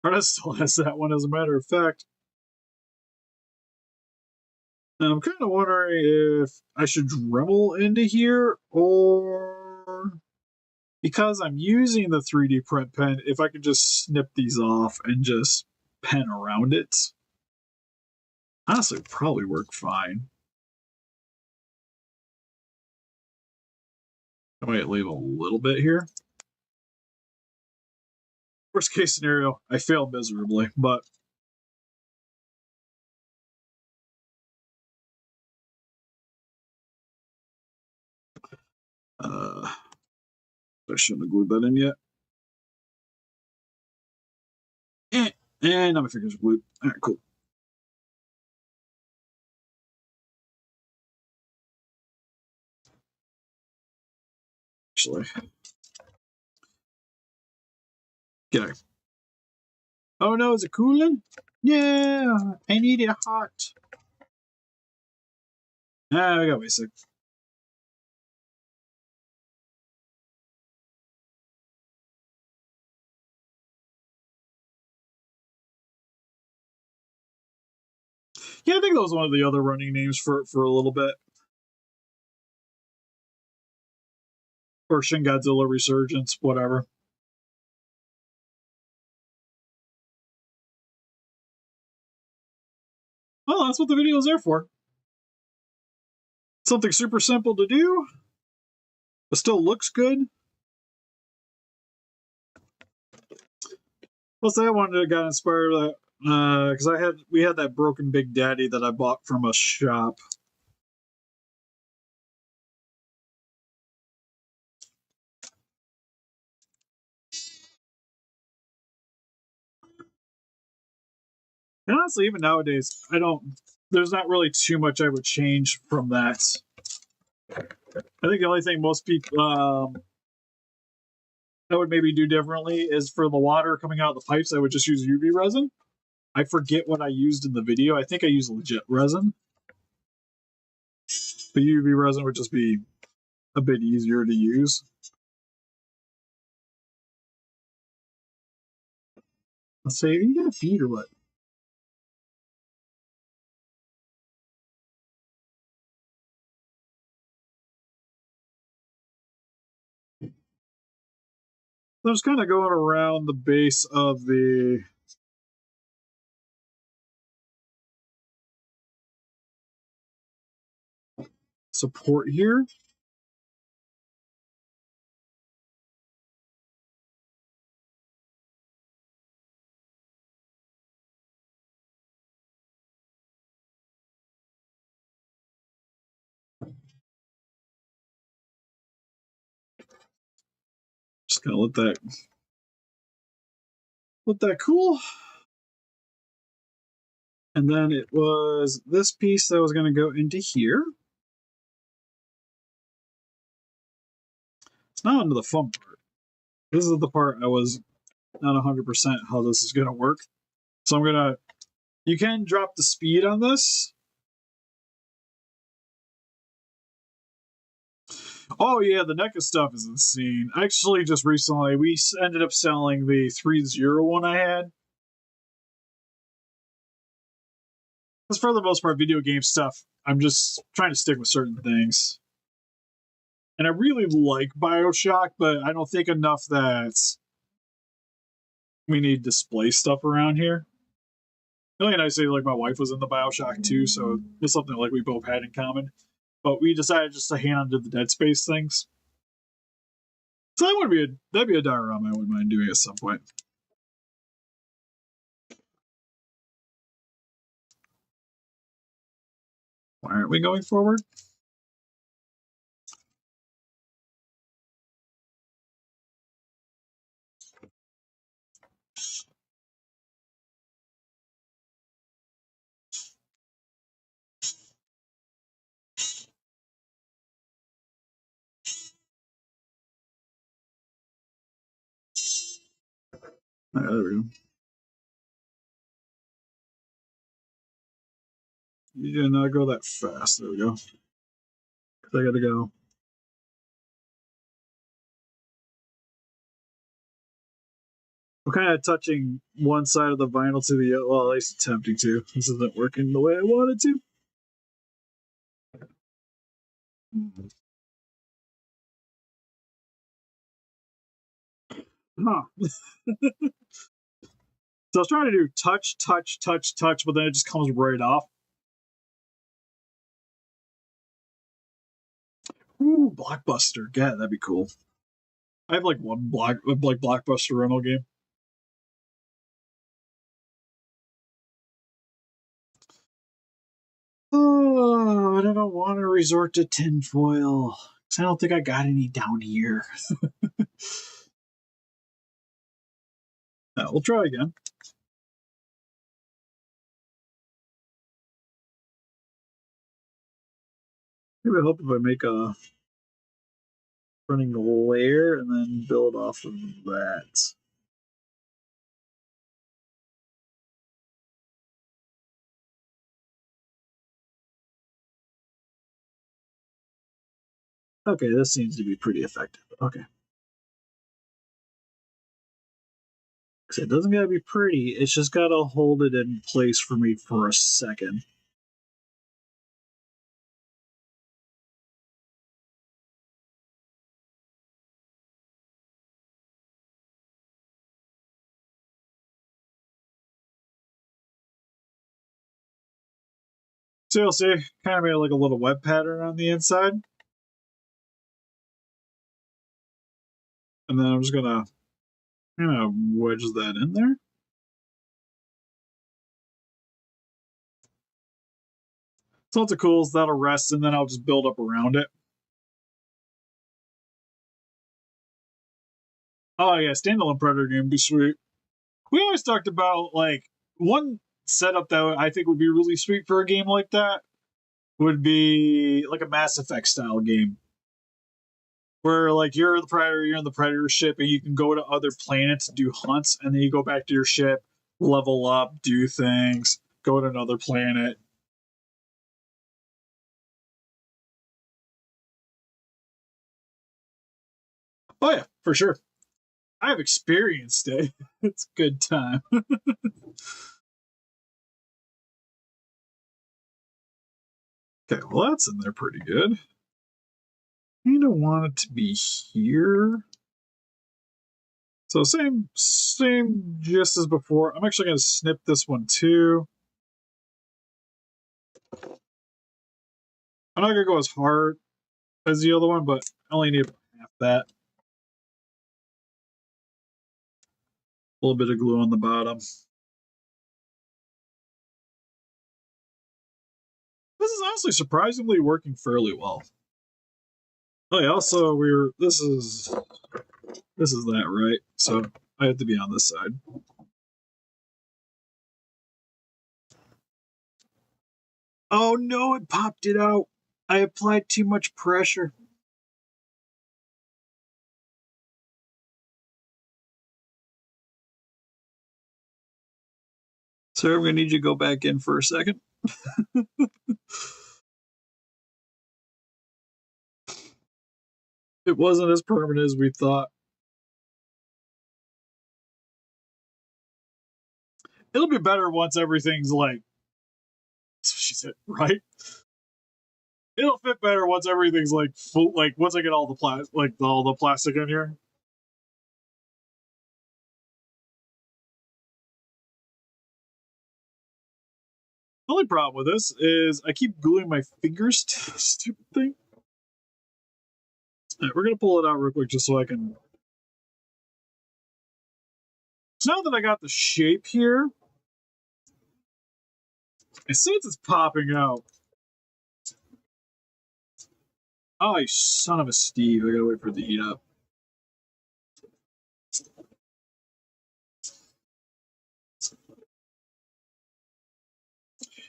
Artist still has that one, as a matter of fact. And I'm kind of wondering if I should Dremel into here, or because I'm using the 3D print pen, if I could just snip these off and just pen around it. Honestly, it would probably work fine. I might leave a little bit here. Worst case scenario, I fail miserably, but I shouldn't have glued that in yet. And now my fingers are glued. All right, cool. Actually, get out. Oh no, is it cooling? Yeah, I need it hot. I got basic. Yeah, I think that was one of the other running names for a little bit. Or Shin Godzilla Resurgence, whatever. Well, that's what the video is there for. Something super simple to do, but still looks good. Plus, I wanted to got inspired that because we had that broken Big Daddy that I bought from a shop. And honestly, even nowadays, there's not really too much I would change from that. I think the only thing most people I would maybe do differently is for the water coming out of the pipes, I would just use UV resin. I forget what I used in the video. I think I used legit resin. The UV resin would just be a bit easier to use. Let's say, you got a feed or what? So I'm just kind of going around the base of the support here. Just gonna let that cool. And then it was this piece that was going to go into here. It's not into the fun part. This is the part I was not 100% how this is going to work. So I'm going to, you can drop the speed on this. Oh yeah, the NECA stuff is insane. Actually, just recently, we ended up selling the 3.0 one I had. Because for the most part, video game stuff, I'm just trying to stick with certain things. And I really like Bioshock, but I don't think enough that we need display stuff around here. Really nice to say, like, my wife was in the Bioshock too, so it's something like we both had in common. But we decided just to hang on to the Dead Space things. So that'd be a diorama I wouldn't mind doing at some point. Why aren't we going forward? There we go. You did not go that fast. There we go. I gotta go. I'm kind of touching one side of the vinyl to the other. Well, at least attempting to. This isn't working the way I wanted to. Huh. So I was trying to do touch, touch, touch, touch, but then it just comes right off. Ooh, Blockbuster. Yeah, that'd be cool. I have like one Blockbuster rental game. Oh, I don't want to resort to tinfoil. I don't think I got any down here. We'll try again. Maybe I hope if I make a running layer and then build off of that. Okay, this seems to be pretty effective. Okay. It doesn't gotta be pretty, it's just gotta hold it in place for me for a second. So you'll see, kind of made like a little web pattern on the inside. And then I'm just gonna kind of wedge that in there. So lots of cools, that'll rest, and then I'll just build up around it. Oh yeah, standalone Predator game would be sweet. We always talked about like one setup that I think would be really sweet for a game like that would be like a Mass Effect style game. Where like you're the predator, you're in the predator ship, and you can go to other planets, do hunts, and then you go back to your ship, level up, do things, go to another planet. Oh yeah, for sure. I've experienced it. It's a good time. Okay, well that's in there pretty good. I don't want it to be here. So same gist as before. I'm actually gonna snip this one too. I'm not gonna go as hard as the other one, but I only need half that. A little bit of glue on the bottom. This is honestly surprisingly working fairly well. Oh yeah, also this is that, right? So I have to be on this side. Oh no, it popped it out. I applied too much pressure. Sir, I'm gonna need you to go back in for a second. It wasn't as permanent as we thought. It'll be better once everything's like she said, right? It'll fit better once everything's like full, like once I get all the all the plastic in here. The only problem with this is I keep gluing my fingers to the stupid thing. Right, we're gonna pull it out real quick just so I can. So now that I got the shape here, and since it's popping out, oh, you son of a Steve! I gotta wait for it to heat up.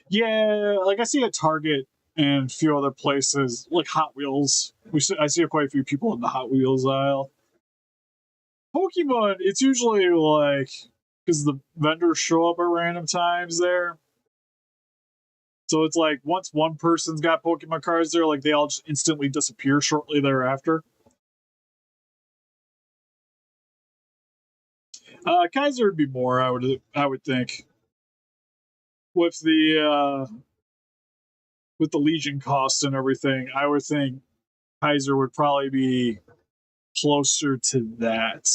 Yeah, like I see a Target and a few other places, like Hot Wheels. I see quite a few people in the Hot Wheels aisle. Pokemon, it's usually like because the vendors show up at random times there. So it's like once one person's got Pokemon cards there, like they all just instantly disappear shortly thereafter. Kaiser would be more, I would think, with the Legion cost and everything. I would think Kaiser would probably be closer to that.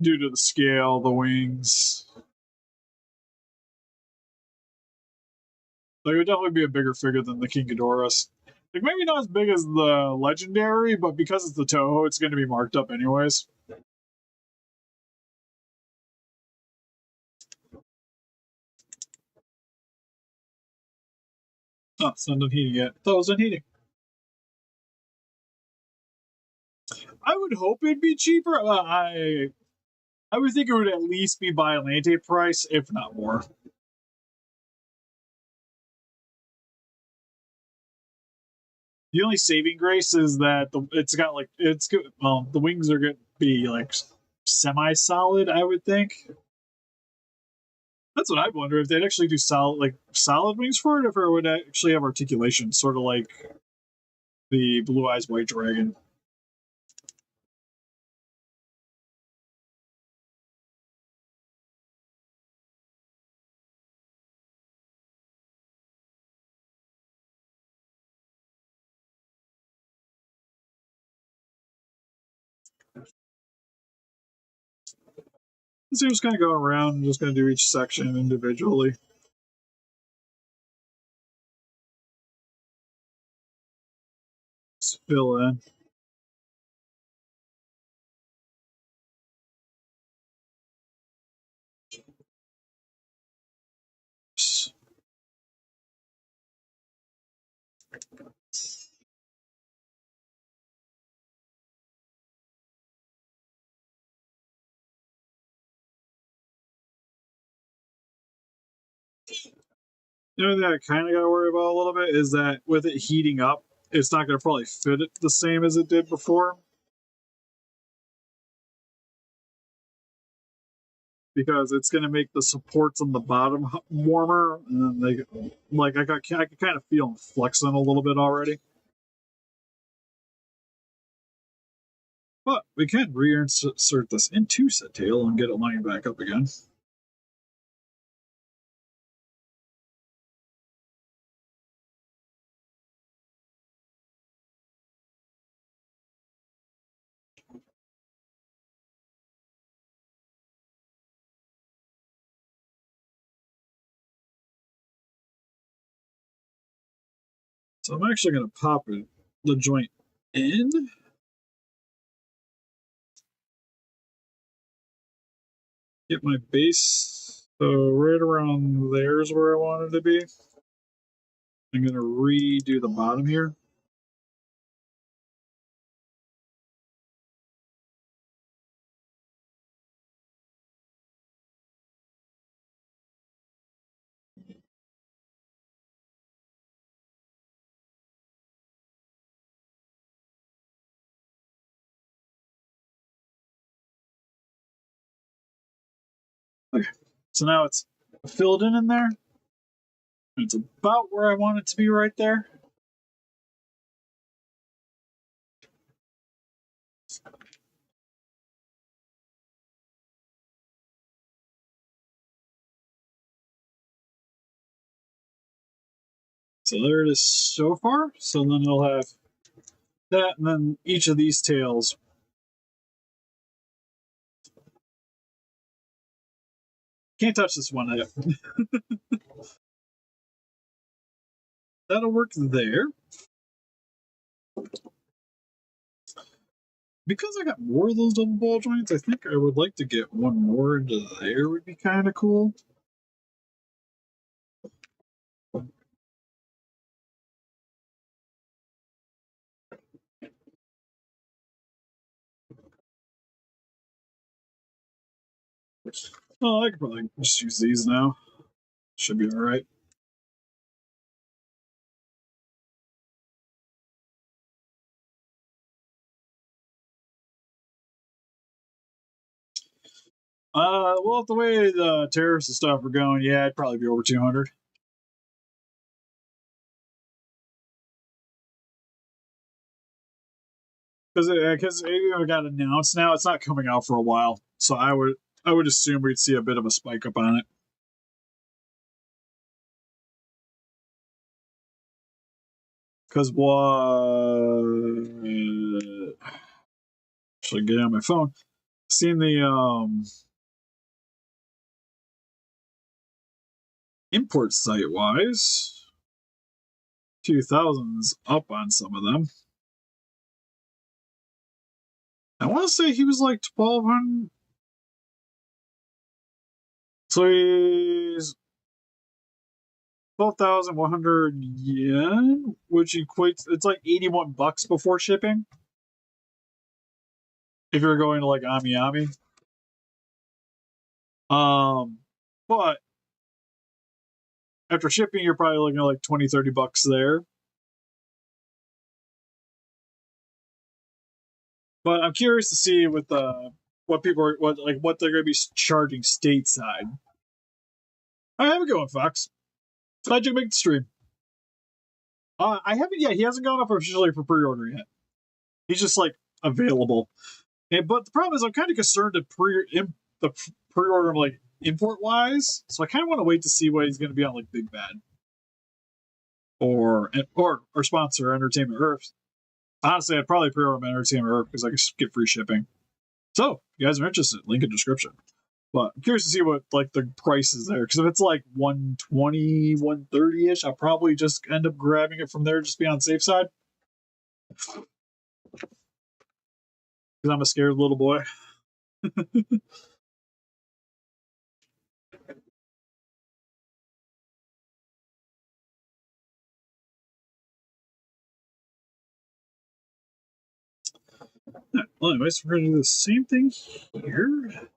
Due to the scale, the wings. Like, it would definitely be a bigger figure than the King Ghidorahs. Like, maybe not as big as the Legendary, but because it's the Toho, it's going to be marked up anyways. Oh, it's not done heating yet. I thought it was done heating. I would hope it'd be cheaper. I would think it would at least be Biollante price, if not more. The only saving grace is that it's got like it's good. Well, the wings are going to be like semi-solid. I would think. That's what I wonder if they'd actually do solid wings for it, if it would actually have articulation, sort of like the Blue Eyes White Dragon. So I'm just going to go around and just going to do each section individually. Just fill in. The only thing I kind of got to worry about a little bit is that with it heating up, it's not going to probably fit it the same as it did before. Because it's going to make the supports on the bottom warmer, and then I can kind of feel them flexing a little bit already. But we can reinsert this into set tail and get it lined back up again. So I'm actually going to pop the joint in. Get my base. So right around there is where I want it to be. I'm going to redo the bottom here. Okay, so now it's filled in there. It's about where I want it to be right there. So there it is so far. So then it'll have that, and then each of these tails. Can't touch this one yet. That'll work there. Because I got more of those double ball joints, I think I would like to get one more into there. Would be kind of cool. Oh, I could probably just use these now. Should be all right. Well, the way the tariffs and stuff are going, yeah, it'd probably be over 200. Because it got announced now, it's not coming out for a while, so I would assume we'd see a bit of a spike up on it. Because what? Actually, get on my phone. Seen the import site wise, 2000s up on some of them. I want to say he was like 1200. So he's 12,100 yen, which equates, it's like 81 bucks before shipping. If you're going to like Ami Ami. But after shipping, you're probably looking at like 20, 30 bucks there. But I'm curious to see with what people are, what they're going to be charging stateside. I have a go on Fox. Glad you can make the stream. I haven't yet. He hasn't gone up officially for pre-order yet. He's just like available. But the problem is, I'm kind of concerned at the pre-order like import wise. So I kind of want to wait to see what he's going to be on like Big Bad or sponsor Entertainment Earth. Honestly, I'd probably pre-order Entertainment Earth because I can get free shipping. So if you guys are interested, link in description. But I'm curious to see what like the price is there, because if it's like 120, 130 ish, I'll probably just end up grabbing it from there, just be on the safe side. Because I'm a scared little boy. Well, anyways, we're gonna do the same thing here.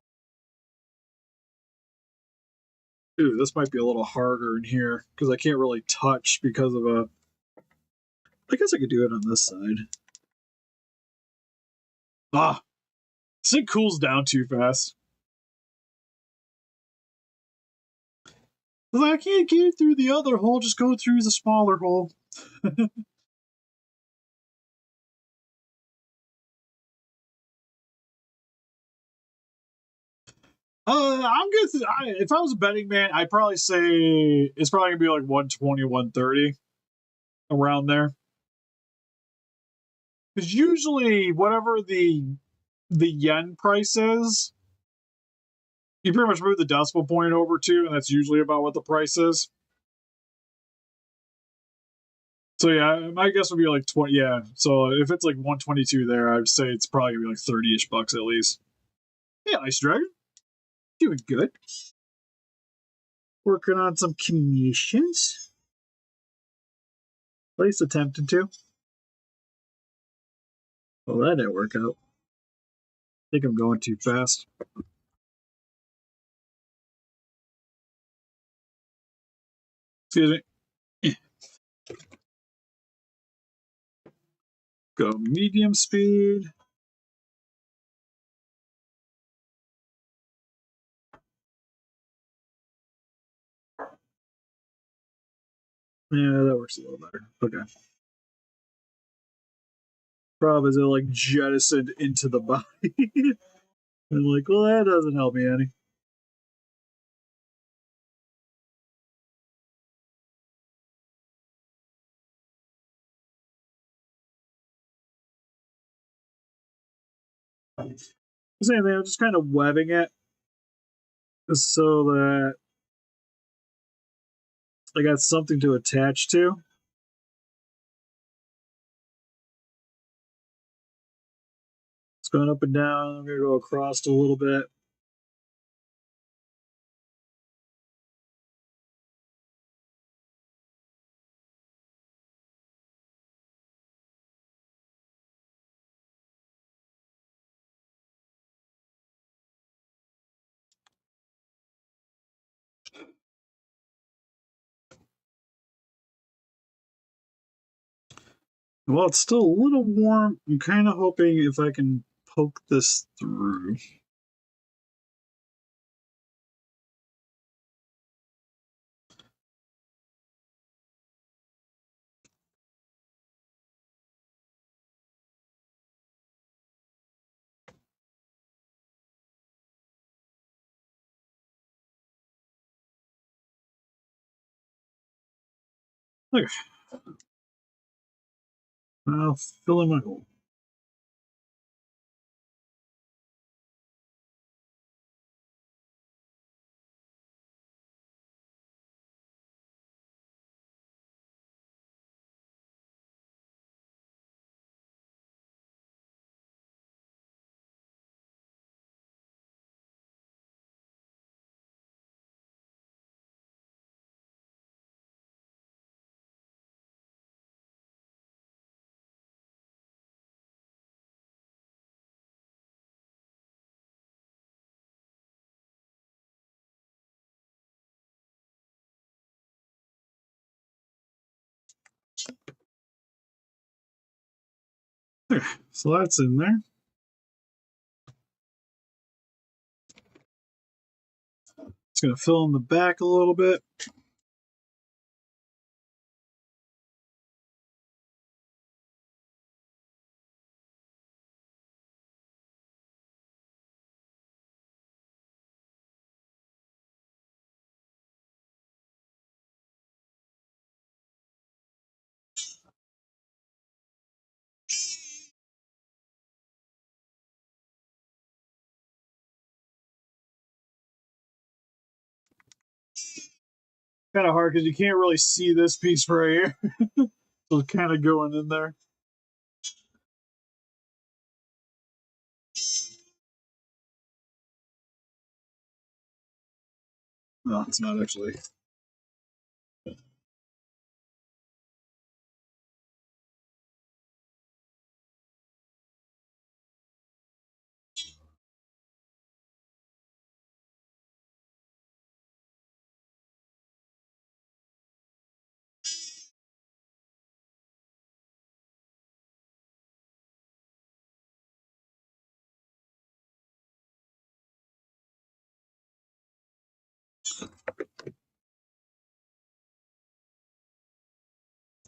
Ooh, this might be a little harder in here because I can't really touch because of a. I guess I could do it on this side. Ah, this thing cools down too fast. I can't get it through the other hole. Just go through the smaller hole. I'm good. If I was a betting man, I'd probably say it's probably gonna be like 120, 130 around there. Because usually, whatever the yen price is, you pretty much move the decimal point over to, and that's usually about what the price is. So yeah, my guess would be like 20. Yeah, so if it's like 122 there, I'd say it's probably gonna be like 30ish bucks at least. Yeah, Ice Dragon, doing good. Working on some commissions. At least attempting to. Well, that didn't work out. I think I'm going too fast. Excuse me. Go medium speed. Yeah, that works a little better. Okay. Problem is, it like jettisoned into the body. I'm like, well, that doesn't help me any. Same thing. I'm just kind of webbing it so that I got something to attach to. It's going up and down. I'm gonna go across a little bit. Well, it's still a little warm. I'm kind of hoping if I can poke this through. Okay. I'll fill in my hole. Okay, so that's in there. It's going to fill in the back a little bit. Kind of hard because you can't really see this piece right here. So it's kind of going in there. No, it's not actually.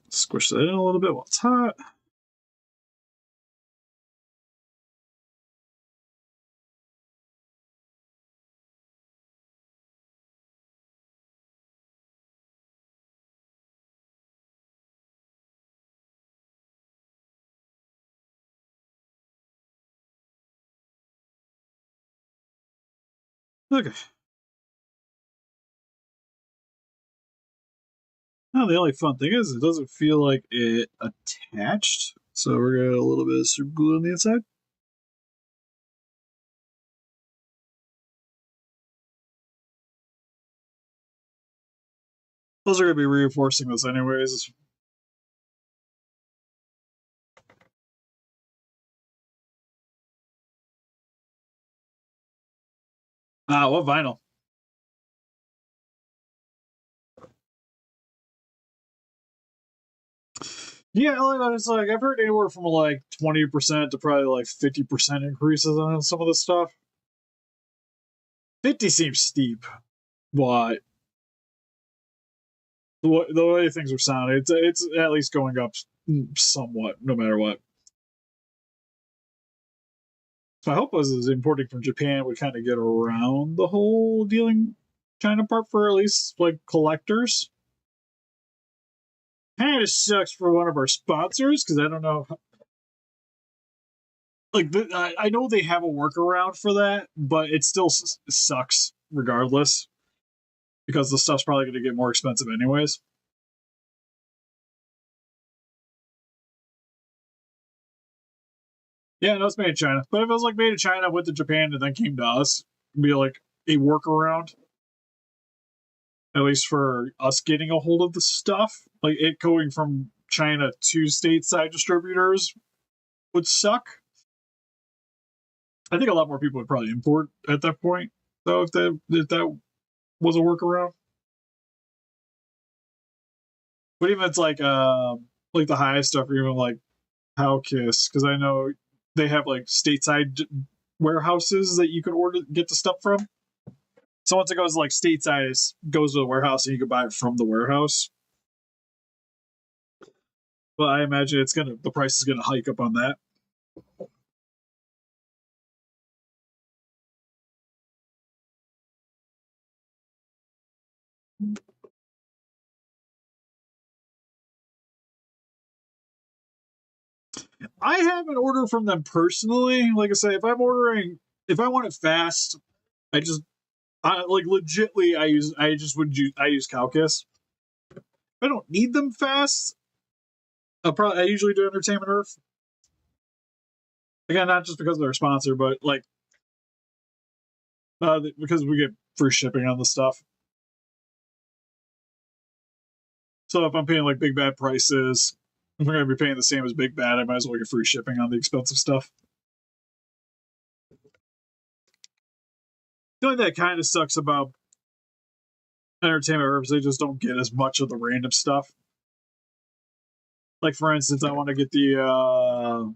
Squish that in a little bit while it's hot. Okay. Now the only fun thing is it doesn't feel like it attached. So we're gonna a little bit of super glue on the inside. Those are gonna be reinforcing this anyways. What vinyl? Yeah, it's like I've heard anywhere from like 20% to probably like 50% increases on some of this stuff. 50 seems steep, but the way things are sounding, it's at least going up somewhat, no matter what. So my hope was importing from Japan would kind of get around the whole dealing China part for at least like collectors. Kind of sucks for one of our sponsors because I don't know. Like I know they have a workaround for that, but it still sucks regardless because the stuff's probably going to get more expensive anyways. Yeah, no, it's made in China. But if it was like made in China, went to Japan, and then came to us, it'd be like a workaround, at least for us getting a hold of the stuff. Like it going from China to stateside distributors would suck. I think a lot more people would probably import at that point, though, if that was a workaround. But even it's like the highest stuff, or even like How Kiss, because I know they have like stateside warehouses that you can order get the stuff from. So once it goes like stateside, it goes to the warehouse and you can buy it from the warehouse. But I imagine the price is gonna hike up on that. I haven't ordered from them personally. Like I say, if I want it fast, like legitly, I use Calcus. If I don't need them fast, I usually do Entertainment Earth. Again, not just because they're a sponsor, but like because we get free shipping on the stuff. So if I'm paying like Big Bad prices, if I'm going to be paying the same as Big Bad, I might as well get free shipping on the expensive stuff. The only thing that kind of sucks about Entertainment Herbs, they just don't get as much of the random stuff. Like for instance, I want to get the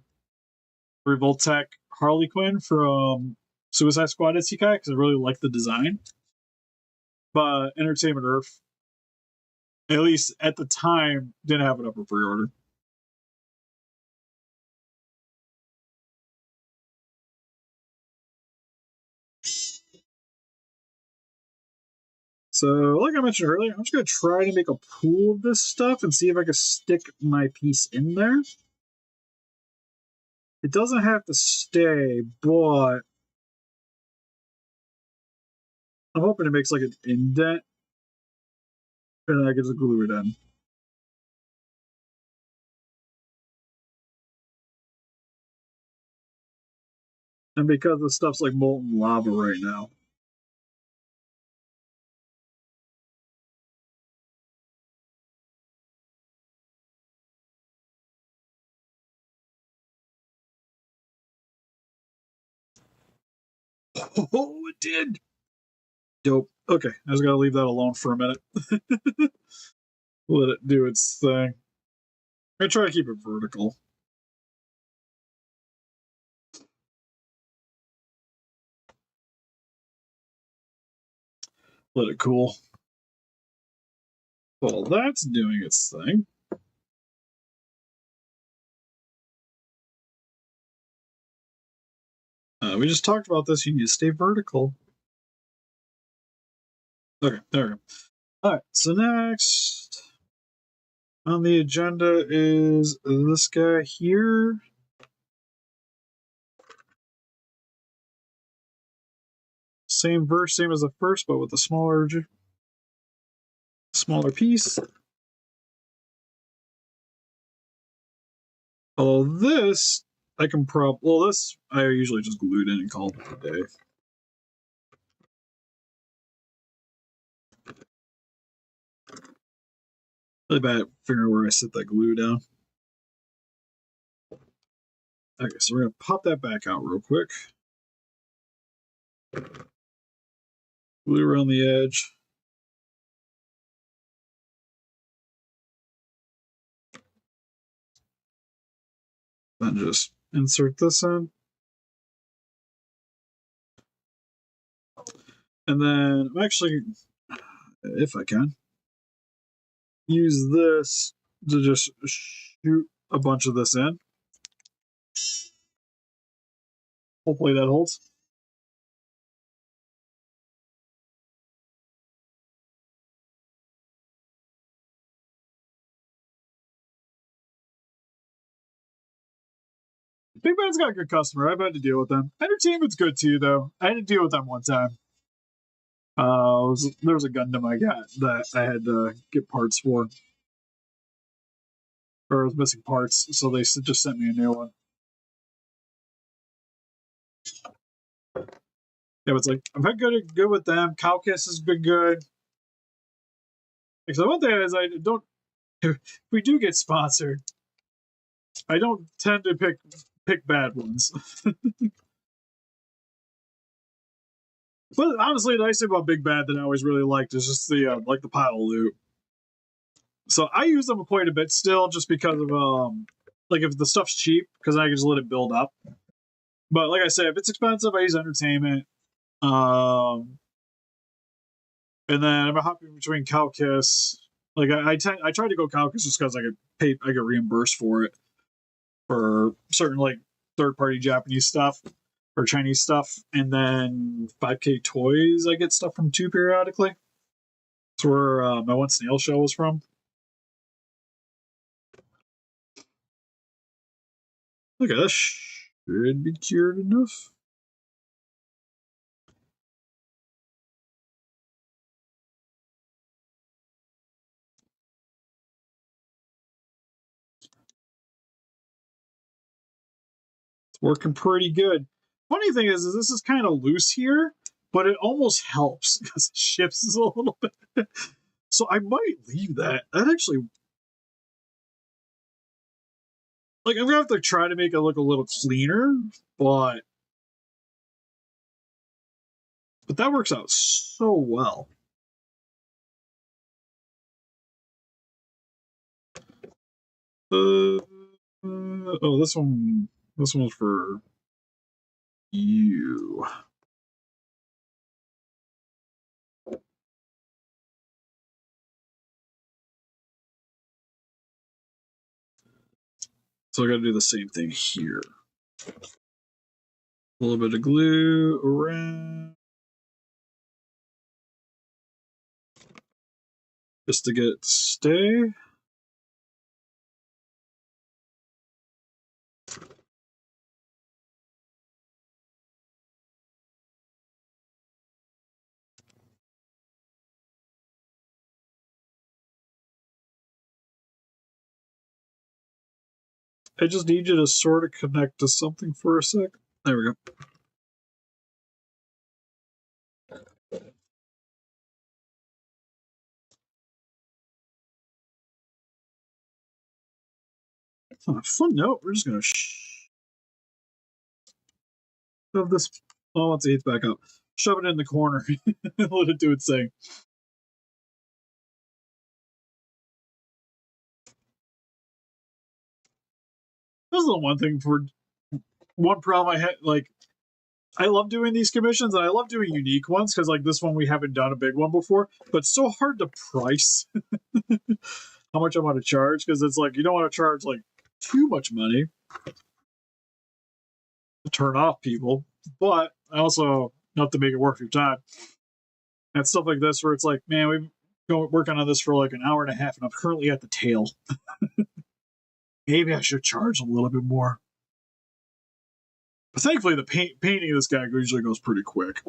Revoltech Harley Quinn from Suicide Squad Isekai because I really like the design. But Entertainment Earth, at least at the time, didn't have it up for pre-order. So, like I mentioned earlier, I'm just going to try to make a pool of this stuff and see if I can stick my piece in there. It doesn't have to stay, but I'm hoping it makes like an indent and then I can just glue it in. And because the stuff's like molten lava right now. Oh, it did! Dope. Okay, I just gotta leave that alone for a minute. Let it do its thing. I try to keep it vertical. Let it cool. Well, that's doing its thing. We just talked about this. You need to stay vertical. Okay, there we go. Alright, so next on the agenda is this guy here. Same verse, same as the first, but with a smaller piece. Although this, I can this I usually just glued in and called it a day. Really bad at figuring where I set that glue down. Okay, so we're gonna pop that back out real quick. Glue around the edge. Then just insert this in. And then I'm actually, if I can, use this to just shoot a bunch of this in. Hopefully that holds. Big Bad's got a good customer. I've had to deal with them. Entertainment's good too, though. I had to deal with them one time. There was a Gundam I got that I had to get parts for, or it was missing parts, so they just sent me a new one. Yeah, it's like I've had good with them. Calcus has been good. Because one thing is, I don't. If we do get sponsored, I don't tend to pick bad ones. But honestly, the nice thing about Big Bad that I always really liked is just the like the pile loot. So I use them quite a bit still, just because of like if the stuff's cheap, because I can just let it build up. But like I said, if it's expensive, I use Entertainment. Um, and then I'm hopping between Calcus. Like I try to go Calcus just because I get reimbursed for it for certain like third party Japanese stuff or Chinese stuff, and then 5K Toys I get stuff from too periodically. That's where my one snail shell was from. Okay, that should be cured enough. It's working pretty good. Funny thing is this is kind of loose here, but it almost helps because it shifts a little bit. So I might leave that. That actually, like, I'm gonna have to try to make it look a little cleaner, but that works out so well. Uh, oh, this one's for you. So I got to do the same thing here. A little bit of glue around just to get it to stay. I just need you to sort of connect to something for a sec. There we go. On a fun note, we're just going to shove this. Oh, let's see, it's back up. Shove it in the corner. Let it do its thing. This is the one thing for one problem I had. Like, I love doing these commissions and I love doing unique ones because, like, this one we haven't done a big one before, but it's so hard to price how much I want to charge because it's like you don't want to charge like too much money to turn off people, but also not to make it worth your time. And stuff like this where it's like, man, we've been working on this for like an hour and a half and I'm currently at the tail. Maybe I should charge a little bit more. But thankfully, the painting of this guy usually goes pretty quick.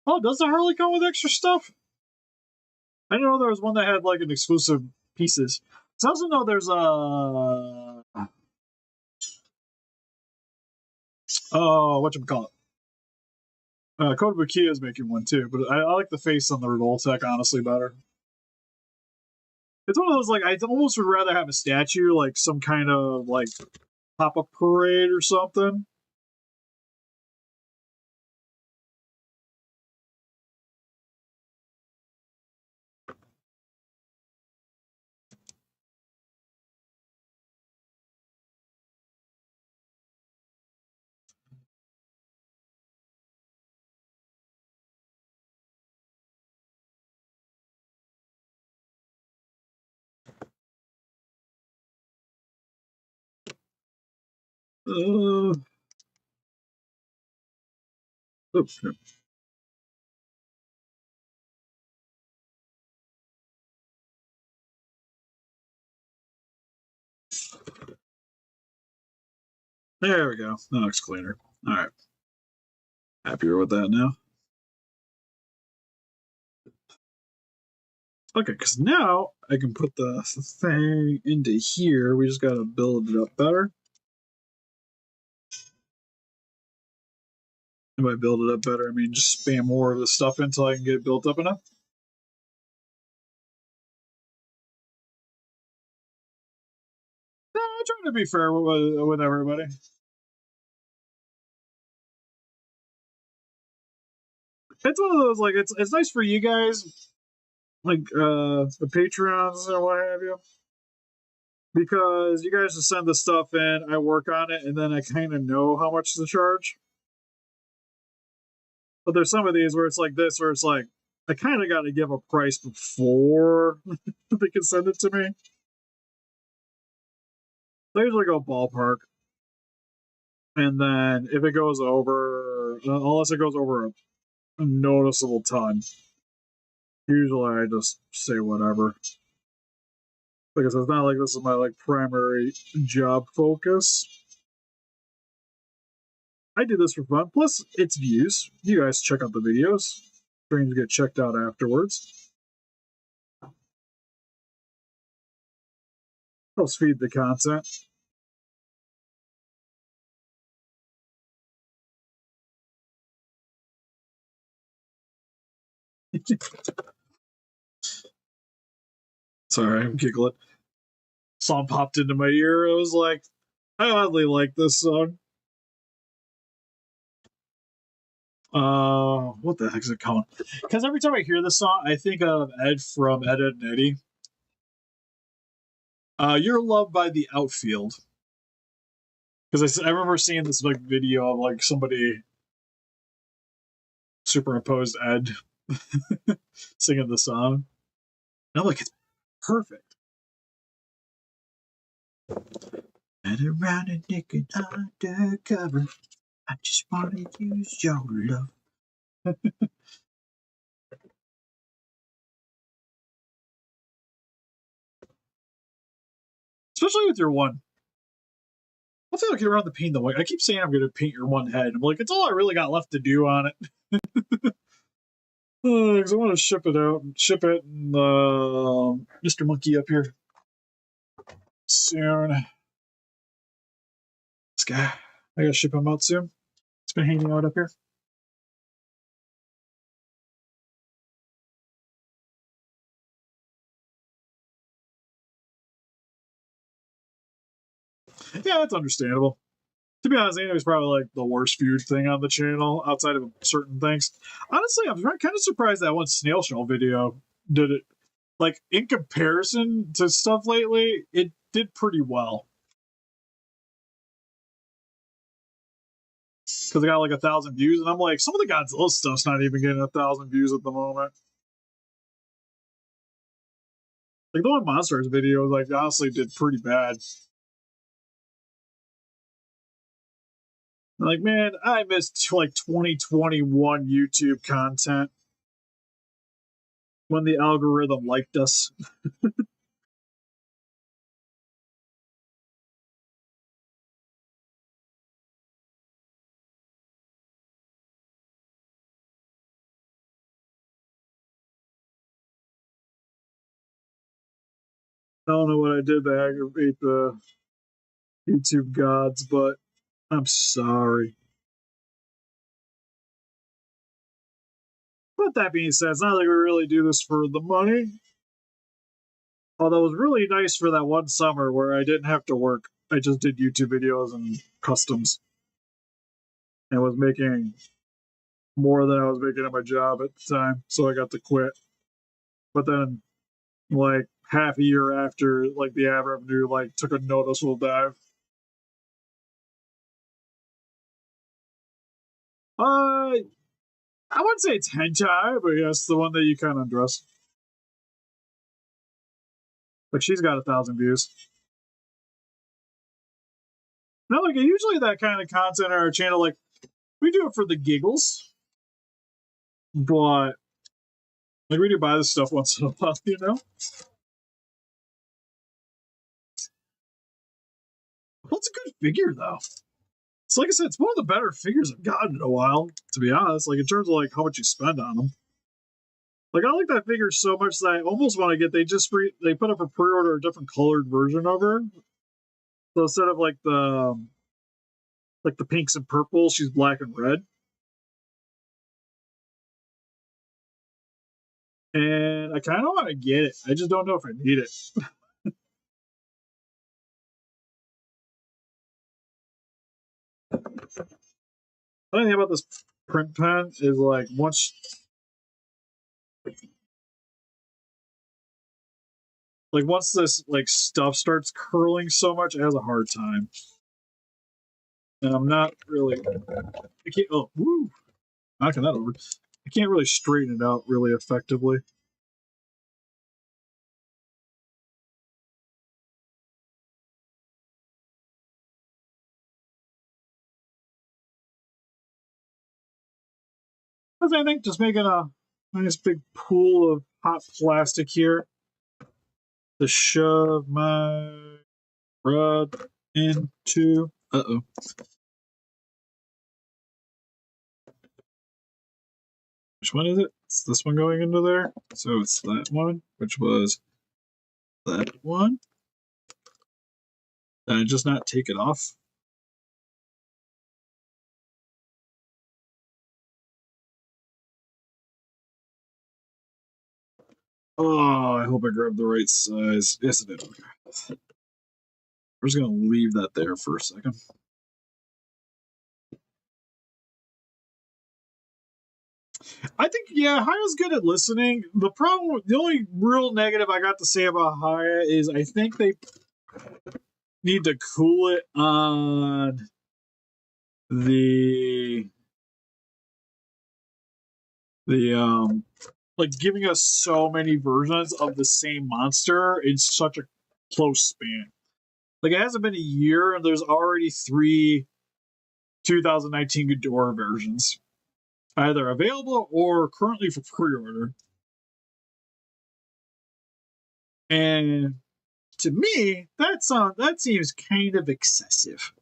Oh, does the Harley come with extra stuff? I didn't know there was one that had like an exclusive pieces. I also know there's a whatchamacallit. Code Bukia is making one too, but I like the face on the Revoltech honestly better. It's one of those like I almost would rather have a statue, like some kind of like pop up parade or something. Uh, oops. There we go. That looks cleaner. All right. Happier with that now. Okay, because now I can put the thing into here. We just got to build it up better. And by build it up better, I mean just spam more of the stuff until I can get it built up enough. I'm trying to be fair with everybody. It's one of those like it's nice for you guys, like the Patreons or what have you. because you guys just send the stuff in, I work on it, and then I kind of know how much to charge. But there's some of these where it's like this, where it's like, I kind of got to give a price before they can send it to me. So I usually go ballpark. And then if it goes over, unless it goes over a noticeable ton, usually I just say whatever. Because it's not like this is my like primary job focus. I do this for fun. Plus, it's views. You guys check out the videos. Streams get checked out afterwards. Helps feed the content. Sorry, I'm giggling. Song popped into my ear. I was like, I oddly like this song. What the heck is it called? Because every time I hear this song, I think of Ed from Ed, Ed and Eddie. You're Loved by the Outfield. Because I remember seeing this like video of like somebody superimposed Ed singing the song. And I'm like, it's perfect. And around a naked undercover, I just want to use your love. Especially with your one. I feel like you're around the paint the way. I keep saying I'm going to paint your one head. I'm like, it's all I really got left to do on it. Because I want to ship it out. Ship it and Mr. Monkey up here soon. This guy. I got to ship him out soon. It's been hanging out up here. Yeah, that's understandable. To be honest, Anime is probably like the worst viewed thing on the channel outside of certain things. Honestly, I'm kind of surprised that one snail shell video did it. Like in comparison to stuff lately, it did pretty well. Because it got like 1,000 views, and I'm like, some of the Godzilla stuff's not even getting 1,000 views at the moment. Like the one Monsters video, like honestly, did pretty bad. Like, man, I missed like 2021 YouTube content when the algorithm liked us. I don't know what I did to aggravate the YouTube gods, but I'm sorry. But that being said, it's not like we really do this for the money. Although it was really nice for that one summer where I didn't have to work. I just did YouTube videos and customs and was making more than I was making at my job at the time. So I got to quit. But then, like, half a year after, like, the ad revenue, like, took a noticeable dive. I wouldn't say it's hentai, but yes, the one that you kind of undress. Like she's got 1,000 views. No, like usually that kind of content on our channel, like we do it for the giggles, but like we do buy this stuff once in a while, you know. Well, it's a good figure though. It's like I said, it's one of the better figures I've gotten in a while, to be honest. Like in terms of like how much you spend on them. Like I like that figure so much that I almost want to get. They put up a pre-order a different colored version of her. So instead of like the pinks and purple, she's black and red. And I kind of want to get it. I just don't know if I need it. The only thing about this print pen is like once Like once this like stuff starts curling so much, it has a hard time. And I'm not really. I can't. Oh, woo! Knocking that over. I can't really straighten it out really effectively. I think just making a nice big pool of hot plastic here to shove my rod into. Uh-oh. Which one is it? It's this one going into there. So it's that one, which was that one. Did I just not take it off? Oh, I hope I grabbed the right size. Yes, I did. Okay. We're just going to leave that there for a second. I think, yeah, Haya's good at listening. The only real negative I got to say about Haya is I think they need to cool it on the like giving us so many versions of the same monster in such a close span. Like it hasn't been a year and there's already 3 2019 Ghidorah versions either available or currently for pre-order. And to me, that seems kind of excessive.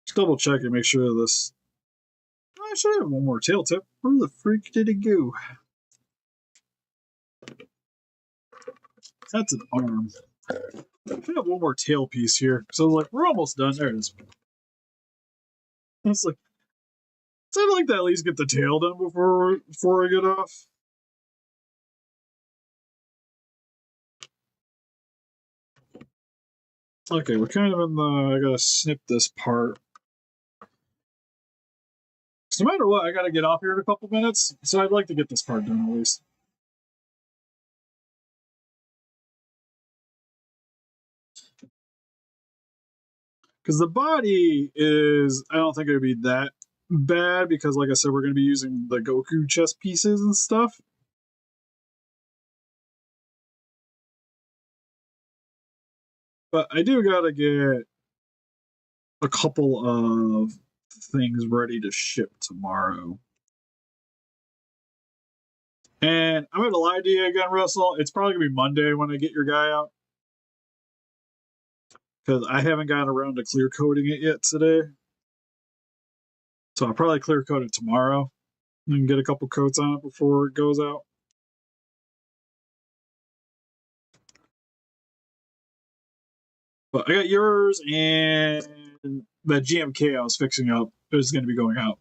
Just double check and make sure this. I should have one more tail tip. Where the freak did it go? That's an arm. I should have one more tail piece here. So like we're almost done. There it is. It's like I'd like to at least get the tail done before I get off. Okay, we're kind of in the. I gotta snip this part. So no matter what, I gotta get off here in a couple minutes. So I'd like to get this part done at least. Because the body is, I don't think it would be that bad because, like I said, we're going to be using the Goku chest pieces and stuff. But I do got to get a couple of things ready to ship tomorrow. And I'm going to lie to you again, Russell. It's probably going to be Monday when I get your guy out. Because I haven't gotten around to clear coating it yet today. So I'll probably clear coat it tomorrow and get a couple coats on it before it goes out. But I got yours and that GMK I was fixing up is going to be going out.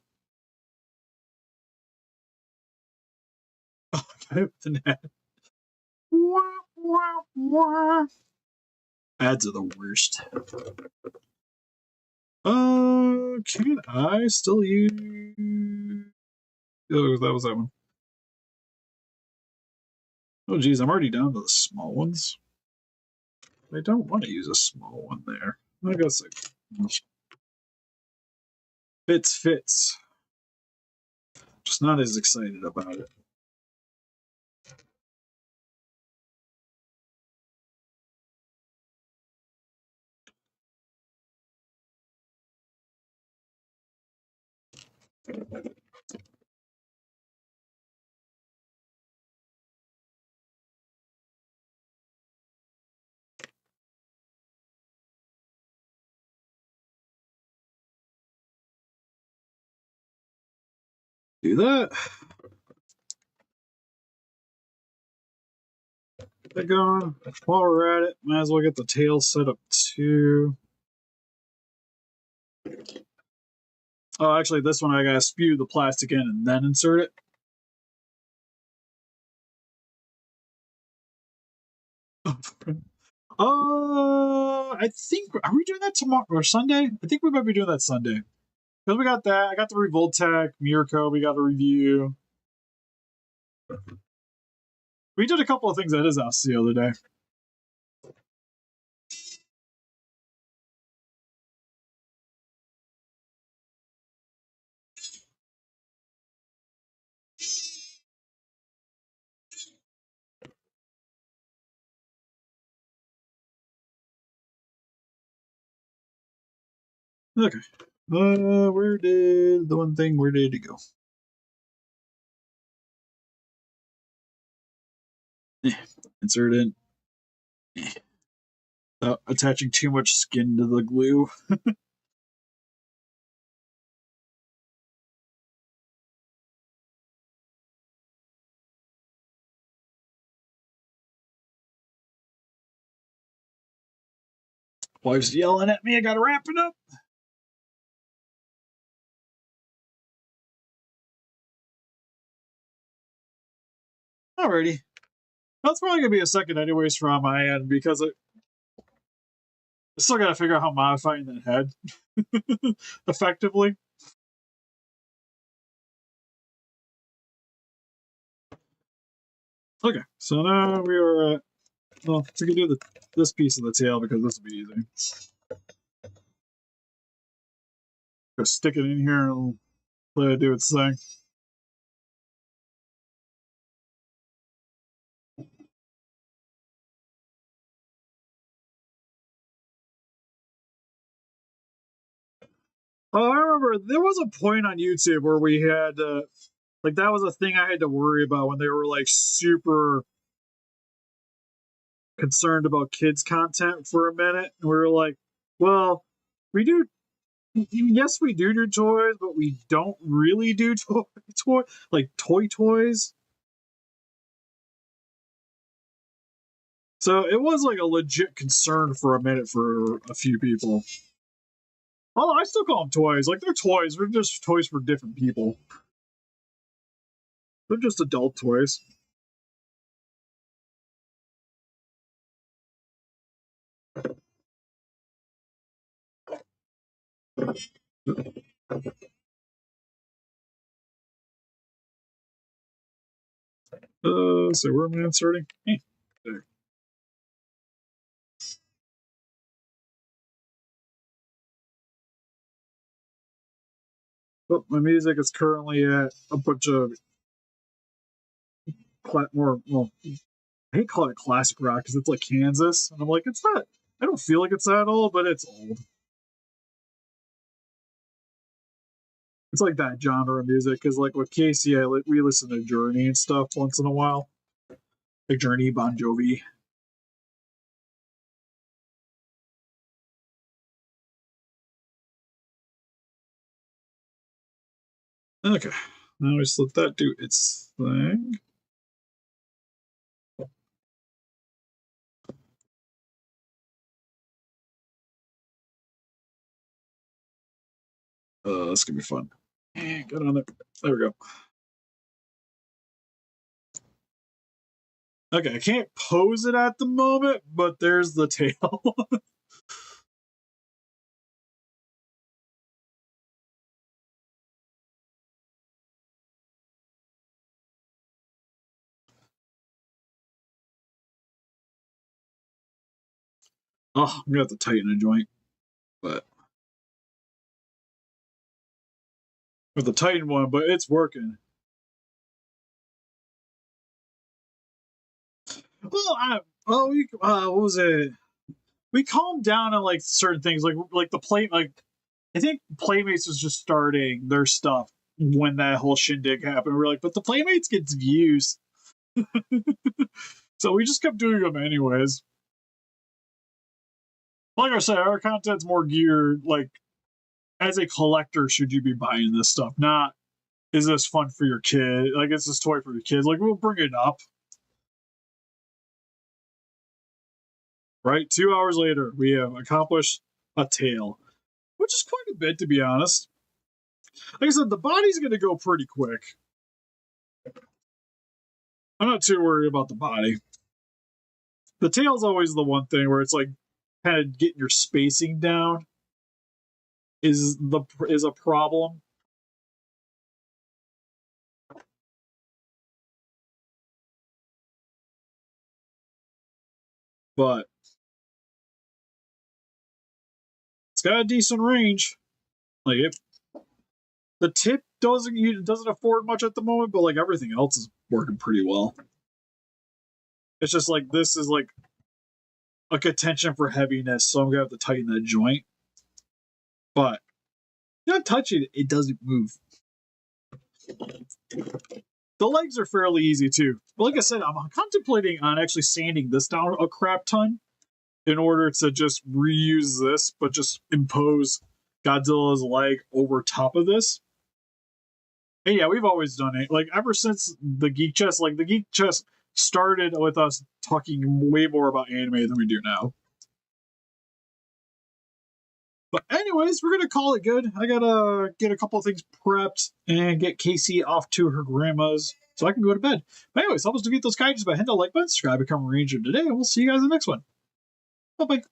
Ads are the worst. Can I still use? Oh, that was that one. Oh, geez, I'm already down to the small ones. I don't want to use a small one there. I guess fits. Just not as excited about it. Do that. Get going. While we're at it, might as well get the tail set up too. Oh, actually, this one I gotta spew the plastic in and then insert it. I think are we doing that tomorrow or Sunday? I think we might be doing that Sunday because we got that. I got the Revoltech Mirko. We got a review. We did a couple of things at his house the other day. Okay. Where did the one thing? Where did it go? Insert in. Attaching too much skin to the glue. Wife's yelling at me. I gotta wrap it up. Alrighty. That's probably gonna be a second anyways from my end because I still gotta figure out how modifying that head effectively. Okay, so now we are at, well, we can do this piece of the tail because this will be easy. Just stick it in here and let it do its thing. Oh, I remember there was a point on YouTube where we had like that was a thing I had to worry about when they were like super concerned about kids content for a minute. And we were like, well, we do yes, we do toys, but we don't really do like toys. So it was like a legit concern for a minute for a few people. Although I still call them toys. Like they're toys. They're just toys for different people. They're just adult toys. So where am I inserting? There. Oh, my music is currently at a bunch of more. Well, I hate calling it classic rock because it's like Kansas, and I'm like, it's not. I don't feel like it's that old, but it's old. It's like that genre of music because, like with Casey, we listen to Journey and stuff once in a while, like Journey, Bon Jovi. Okay, now we just let that do its thing. This gonna be fun. Get on there. There we go. Okay, I can't pose it at the moment, but there's the tail. Oh, I'm gonna have to tighten a joint, but with the tighten one, but it's working. Well, what was it? We calmed down on like certain things, like the play. Like I think Playmates was just starting their stuff when that whole shindig happened. We're like, but the Playmates gets views, so we just kept doing them anyways. Like I said, our content's more geared like as a collector. Should you be buying this stuff? Not is this fun for your kid? Like is this toy for your kids? Like we'll bring it up. Right, 2 hours later, we have accomplished a tail, which is quite a bit to be honest. Like I said, the body's going to go pretty quick. I'm not too worried about the body. The tail's always the one thing where it's like kind of getting your spacing down is a problem. But it's got a decent range. Like the tip doesn't afford much at the moment, but like everything else is working pretty well. It's just like this is like a contention for heaviness, so I'm gonna have to tighten that joint. But you don't touch it, it doesn't move. The legs are fairly easy too. But like I said, I'm contemplating on actually sanding this down a crap ton in order to just reuse this, but just impose Godzilla's leg over top of this. And yeah, we've always done it. Like ever since the Geek Chest, like the Geek Chest started with us talking way more about anime than we do now. But anyways, we're gonna call it good. I gotta get a couple of things prepped and get Casey off to her grandma's so I can go to bed. But anyways, help us defeat those kaijus by hitting the like button, subscribe, become a ranger today, and we'll see you guys in the next one. Bye bye.